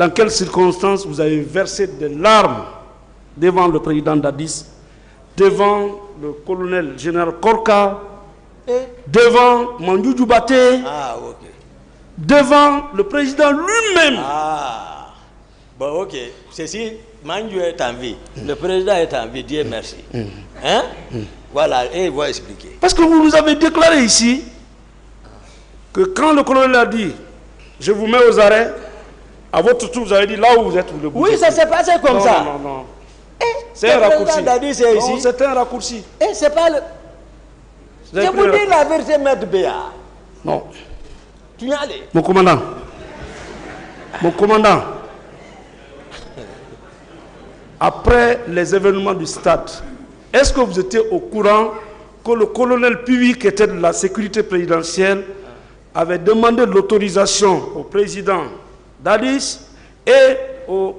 A: quelles circonstances vous avez versé des larmes devant le président Dadis, devant le colonel général Korka, devant Mandjou Djoubaté, devant le président lui-même.
B: Ah, bon, ok. Ceci, Mandjou est en vie. Le président est en vie, Dieu merci. Hein? Voilà, et il va expliquer.
A: Parce que vous nous avez déclaré ici que quand le colonel a dit je vous mets aux arrêts, à votre tour, vous avez dit là où vous êtes, vous le bougez.
B: Oui, ça s'est passé comme ça.
A: Non. C'est un raccourci.
B: Non,
A: c'est un raccourci.
B: Et c'est pas le... Je vous dis la vérité, maître Béa.
A: Non.
B: Tu y allais.
A: Mon commandant. Après les événements du stade, est-ce que vous étiez au courant que le colonel Piwi, qui était de la sécurité présidentielle, avait demandé l'autorisation au président Dadis et au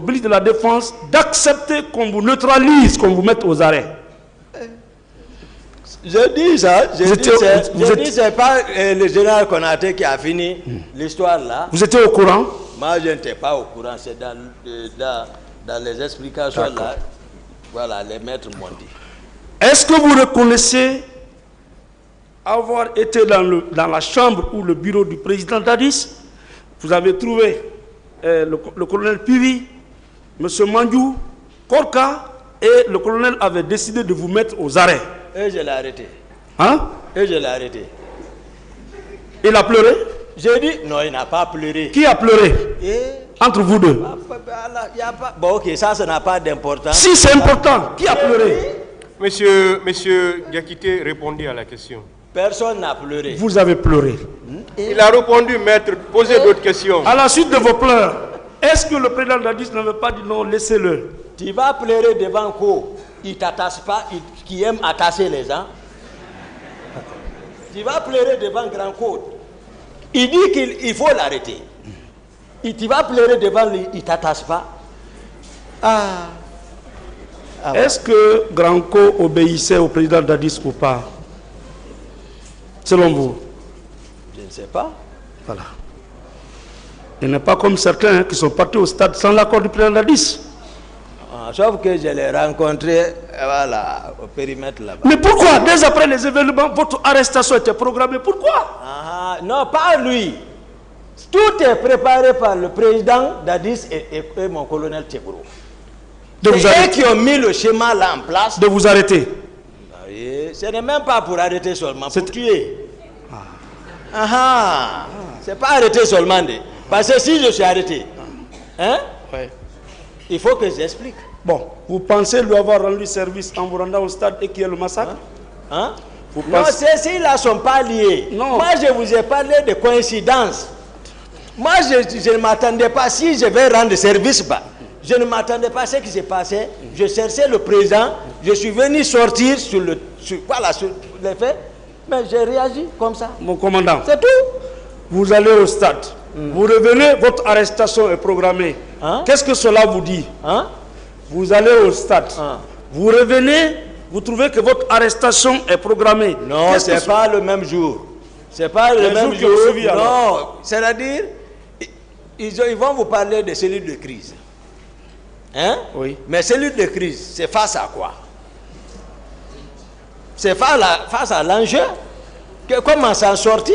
A: ministre de la Défense d'accepter qu'on vous neutralise, qu'on vous mette aux arrêts?
B: Je dis ça, je dis c'est pas le général Konaté qui a fini l'histoire là.
A: Vous étiez au courant?
B: Moi je n'étais pas au courant, c'est dans les explications là. Voilà, les maîtres m'ont dit.
A: Est-ce que vous reconnaissez avoir été dans la chambre ou le bureau du président Dadis? Vous avez trouvé le colonel Piwi, M. Mandjou, Korka, et le colonel avait décidé de vous mettre aux arrêts.
B: Et je l'ai arrêté.
A: Hein?
B: Et je l'ai arrêté.
A: Il a pleuré?
B: J'ai dit, non, il n'a pas pleuré.
A: Qui a pleuré? Entre vous deux?
B: Bon, ok, ça n'a pas d'importance.
A: Si, c'est important. Qui a pleuré?
C: Monsieur Diakité, répondez à la question.
B: Personne n'a pleuré.
A: Vous avez pleuré.
C: Il a répondu, maître. Posez d'autres questions.
A: À la suite de vos pleurs, est-ce que le président Dadis n'avait pas dit non, laissez-le?
B: Tu vas pleurer devant quoi? Il ne t'attache pas, qui aime attacher les gens. Tu vas pleurer devant Grand Côte. Il dit qu'il faut l'arrêter. Tu vas pleurer devant lui, il ne t'attache pas.
A: Est-ce que Grand Côte obéissait au président Dadis ou pas? Selon vous?
B: Je ne sais pas.
A: Voilà. Il n'est pas comme certains qui sont partis au stade sans l'accord du président Dadis.
B: Sauf que je l'ai rencontré voilà, au périmètre là-bas.
A: Mais pourquoi? Dès après les événements, votre arrestation était programmée. Pourquoi?
B: Non, pas lui. Tout est préparé par le président Dadis et mon colonel Tchekoro. C'est eux qui ont mis le schéma là en place.
A: De vous arrêter?
B: Ce n'est même pas pour arrêter seulement, pour tuer. C'est pas arrêter seulement. Parce que si je suis arrêté, il faut que j'explique.
A: Bon, vous pensez lui avoir rendu service en vous rendant au stade et qu'il y ait le massacre?
B: Non, ces-ci-là ne sont pas liés.
A: Non.
B: Moi, je vous ai parlé de coïncidence. Moi, je ne m'attendais pas, si je vais rendre service, je ne m'attendais pas à ce qui s'est passé. Je cherchais le président, je suis venu sortir sur les faits, mais j'ai réagi comme ça.
A: Mon commandant,
B: c'est tout.
A: Vous allez au stade, vous revenez, votre arrestation est programmée. Qu'est-ce que cela vous dit? Vous allez au stade, vous revenez, vous trouvez que votre arrestation est programmée.
B: Non, ce n'est pas le même jour. C'est pas le même jour. Non, c'est-à-dire, ils vont vous parler de cellules de crise.
A: Oui.
B: Mais cellules de crise, c'est face à quoi? C'est face à l'enjeu. Comment s'en sortir?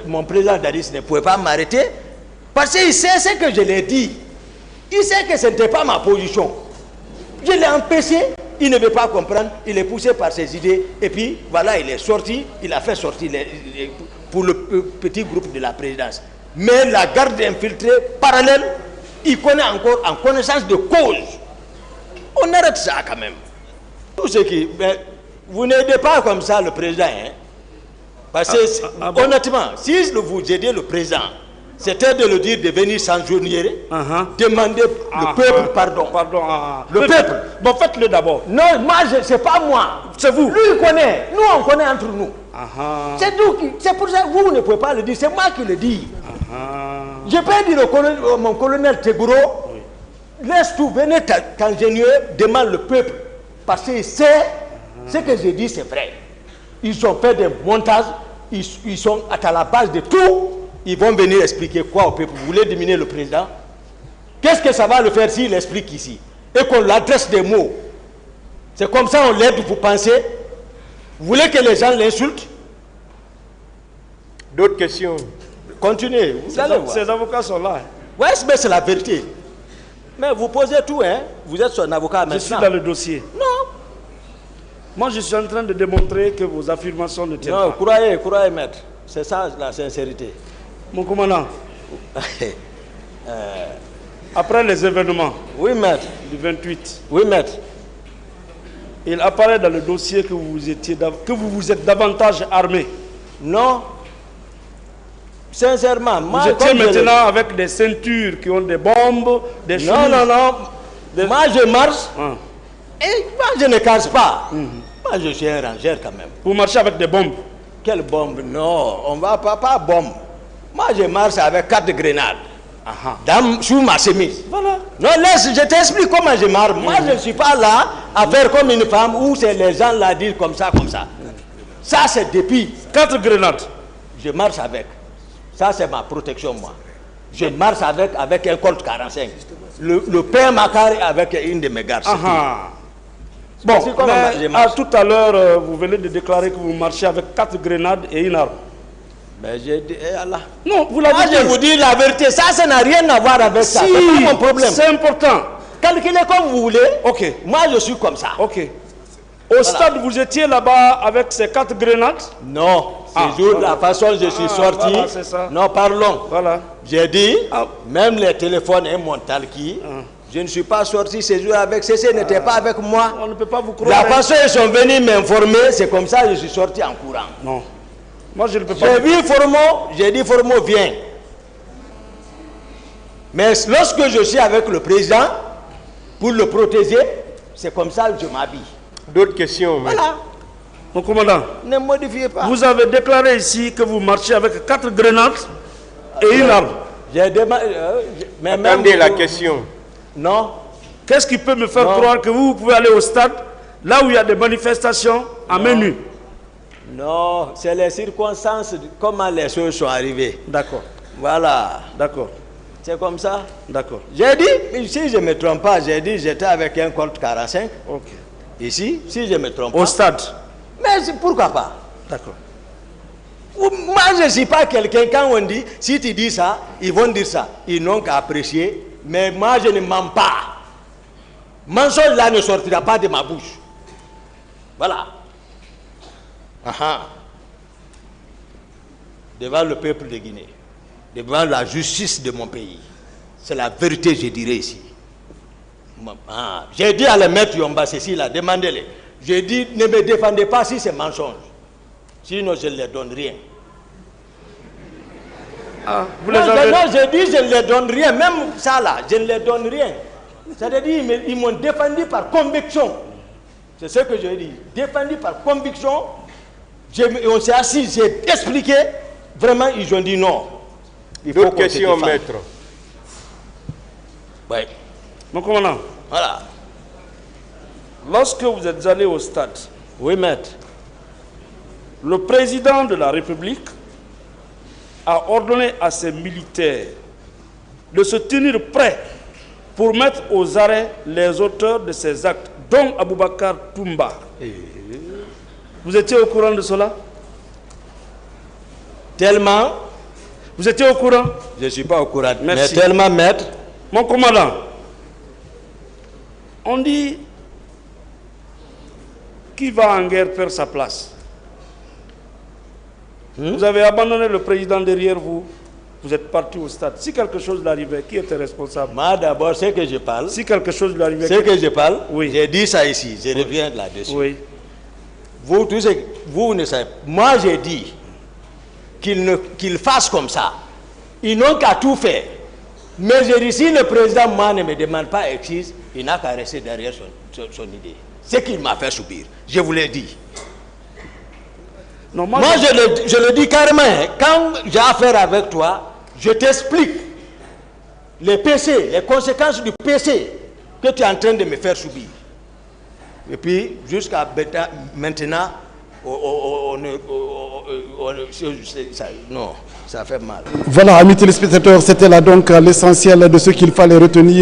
B: Mon président Dadis ne pouvait pas m'arrêter parce qu'il sait ce que je l'ai dit. Il sait que ce n'était pas ma position. Je l'ai empêché, il ne veut pas comprendre, il est poussé par ses idées et puis voilà, il est sorti, il a fait sortir pour le petit groupe de la présidence. Mais la garde infiltrée parallèle, il connaît encore en connaissance de cause. On arrête ça quand même. Tout ce qui... Mais vous n'aidez pas comme ça le président. Parce que honnêtement, si vous aidez le président, C'était de le dire de venir s'enjourner, demander le peuple pardon.
A: Le peuple. Bon, faites-le d'abord.
B: Non, moi, c'est pas moi.
A: C'est vous.
B: Lui, il connaît. Nous, on connaît entre nous. C'est pour ça que vous ne pouvez pas le dire. C'est moi qui le dis. Je peux dire au mon colonel Tegouro, laisse tout, venez t'ingénieur, demande le peuple. Parce que c'est ce que j'ai dit, c'est vrai. Ils ont fait des montages, ils sont à la base de tout. Ils vont venir expliquer quoi au peuple. Vous voulez diminuer le président? Qu'est-ce que ça va le faire s'il explique ici? Et qu'on l'adresse des mots. C'est comme ça on l'aide, vous pensez? Vous voulez que les gens l'insultent?
C: D'autres questions?
B: Continuez.
A: Ces avocats sont là.
B: Oui, mais c'est la vérité. Mais vous posez tout, hein? Vous êtes son avocat maintenant.
A: Je suis dans le dossier.
B: Non.
A: Moi, je suis en train de démontrer que vos affirmations ne tiennent pas.
B: Non, croyez, maître. C'est ça la sincérité.
A: Mon commandant, après les événements du 28, il apparaît dans le dossier que vous vous êtes davantage armé.
B: Non. Sincèrement,
A: vous étiez maintenant avec des ceintures qui ont des bombes, des choses.
B: Non. Moi, je marche et moi, je ne casse pas. Moi, je suis un rangeur quand même.
A: Vous marchez avec des bombes?
B: Quelle bombe? Non, on va pas bombe. Moi, je marche avec 4 grenades. Sous ma chemise.
A: Voilà.
B: Non, laisse, je t'explique comment je marche. Moi, je ne suis pas là à faire comme une femme où c'est les gens la disent comme ça, comme ça. Ça, c'est depuis.
A: 4 grenades.
B: Je marche avec. Ça, c'est ma protection, moi. Je marche avec un Colt 45. Le père Makar avec une de mes gardes.
A: Bon, tout à l'heure, vous venez de déclarer que vous marchez avec 4 grenades et une arme.
B: Mais j'ai dit, Allah.
A: Non, vous l'avez dit.
B: Je vous dis la vérité, ça n'a rien à voir avec ça. C'est pas mon problème.
A: C'est important.
B: Calculez comme vous voulez.
A: Ok.
B: Moi, je suis comme ça.
A: Ok. Au stade, vous étiez là-bas avec ces 4 grenades?
B: Non. Ce jour, la façon dont je suis sorti.
A: Voilà, c'est ça.
B: Non, parlons.
A: Voilà.
B: J'ai dit, même les téléphones et mon talki. Je ne suis pas sorti ce jour avec ceci, n'était pas avec moi.
A: On ne peut pas vous croire.
B: La façon ils sont venus m'informer, c'est comme ça que je suis sorti en courant.
A: Non. Moi, je ne peux pas.
B: J'ai vu Formo, j'ai dit Formo, viens. Mais lorsque je suis avec le président, pour le protéger, c'est comme ça que je m'habille.
C: D'autres questions?
B: Voilà.
A: Mon commandant,
B: ne modifiez pas.
A: Vous avez déclaré ici que vous marchez avec 4 grenades et une arme.
B: J'ai demandé.
C: Attendez la question.
B: Non.
A: Qu'est-ce qui peut me faire croire que vous pouvez aller au stade, là où il y a des manifestations, à main nue?
B: Non, c'est les circonstances, comment les choses sont arrivées.
A: D'accord.
B: Voilà.
A: D'accord.
B: C'est comme ça.
A: D'accord.
B: J'ai dit, si je ne me trompe pas, j'ai dit j'étais avec un Colt 45.
A: Ok.
B: Ici, si je ne me trompe pas.
A: Au stade.
B: Mais pourquoi pas?
A: D'accord.
B: Moi, je ne suis pas quelqu'un, quand on dit, si tu dis ça, ils vont dire ça. Ils n'ont qu'à apprécier. Mais moi, je ne mens pas. Mensonge là ne sortira pas de ma bouche. Voilà. Devant le peuple de Guinée, devant la justice de mon pays. C'est la vérité, je dirais ici. J'ai dit à le maître Yomba, ceci là, demandez-les. J'ai dit, ne me défendez pas si c'est mensonge. Sinon, je ne leur donne rien. Non, j'ai dit, je ne leur donne rien. Même ça là, je ne leur donne rien. C'est-à-dire, ils m'ont défendu par conviction. C'est ce que j'ai dit. Défendu par conviction. On s'est assis, j'ai expliqué. Vraiment, ils ont dit non.
C: D'autres questions, maître?
B: Oui.
A: Mon commandant.
B: Voilà.
A: Lorsque vous êtes allé au stade,
B: oui, maître,
A: le président de la République a ordonné à ses militaires de se tenir prêts pour mettre aux arrêts les auteurs de ces actes, dont Aboubacar Toumba. Vous étiez au courant de cela?
B: Tellement.
A: Vous étiez au courant?
B: Je ne suis pas au courant.
A: Merci.
B: Mais tellement, maître.
A: Mon commandant, on dit qui va en guerre perd sa place. Vous avez abandonné le président derrière vous. Vous êtes parti au stade. Si quelque chose lui arrivait, qui était responsable?
B: Moi, d'abord, c'est que je parle.
A: Si quelque chose lui arrivait...
B: C'est que je parle.
A: Oui.
B: J'ai dit ça ici. Je reviens là-dessus.
A: Oui.
B: Vous, tous, vous ne savez. Moi, j'ai dit qu'il fasse comme ça. Ils n'ont qu'à tout faire. Mais je dis, si le président moi ne me demande pas excuse, il n'a qu'à rester derrière son idée. Ce qu'il m'a fait subir, je vous l'ai dit.
A: Non,
B: moi je le dis carrément, hein. Quand j'ai affaire avec toi, je t'explique les PC, les conséquences du PC que tu es en train de me faire subir. Et puis, jusqu'à maintenant, non, ça fait mal.
L: Voilà, amis téléspectateurs, c'était là donc l'essentiel de ce qu'il fallait retenir.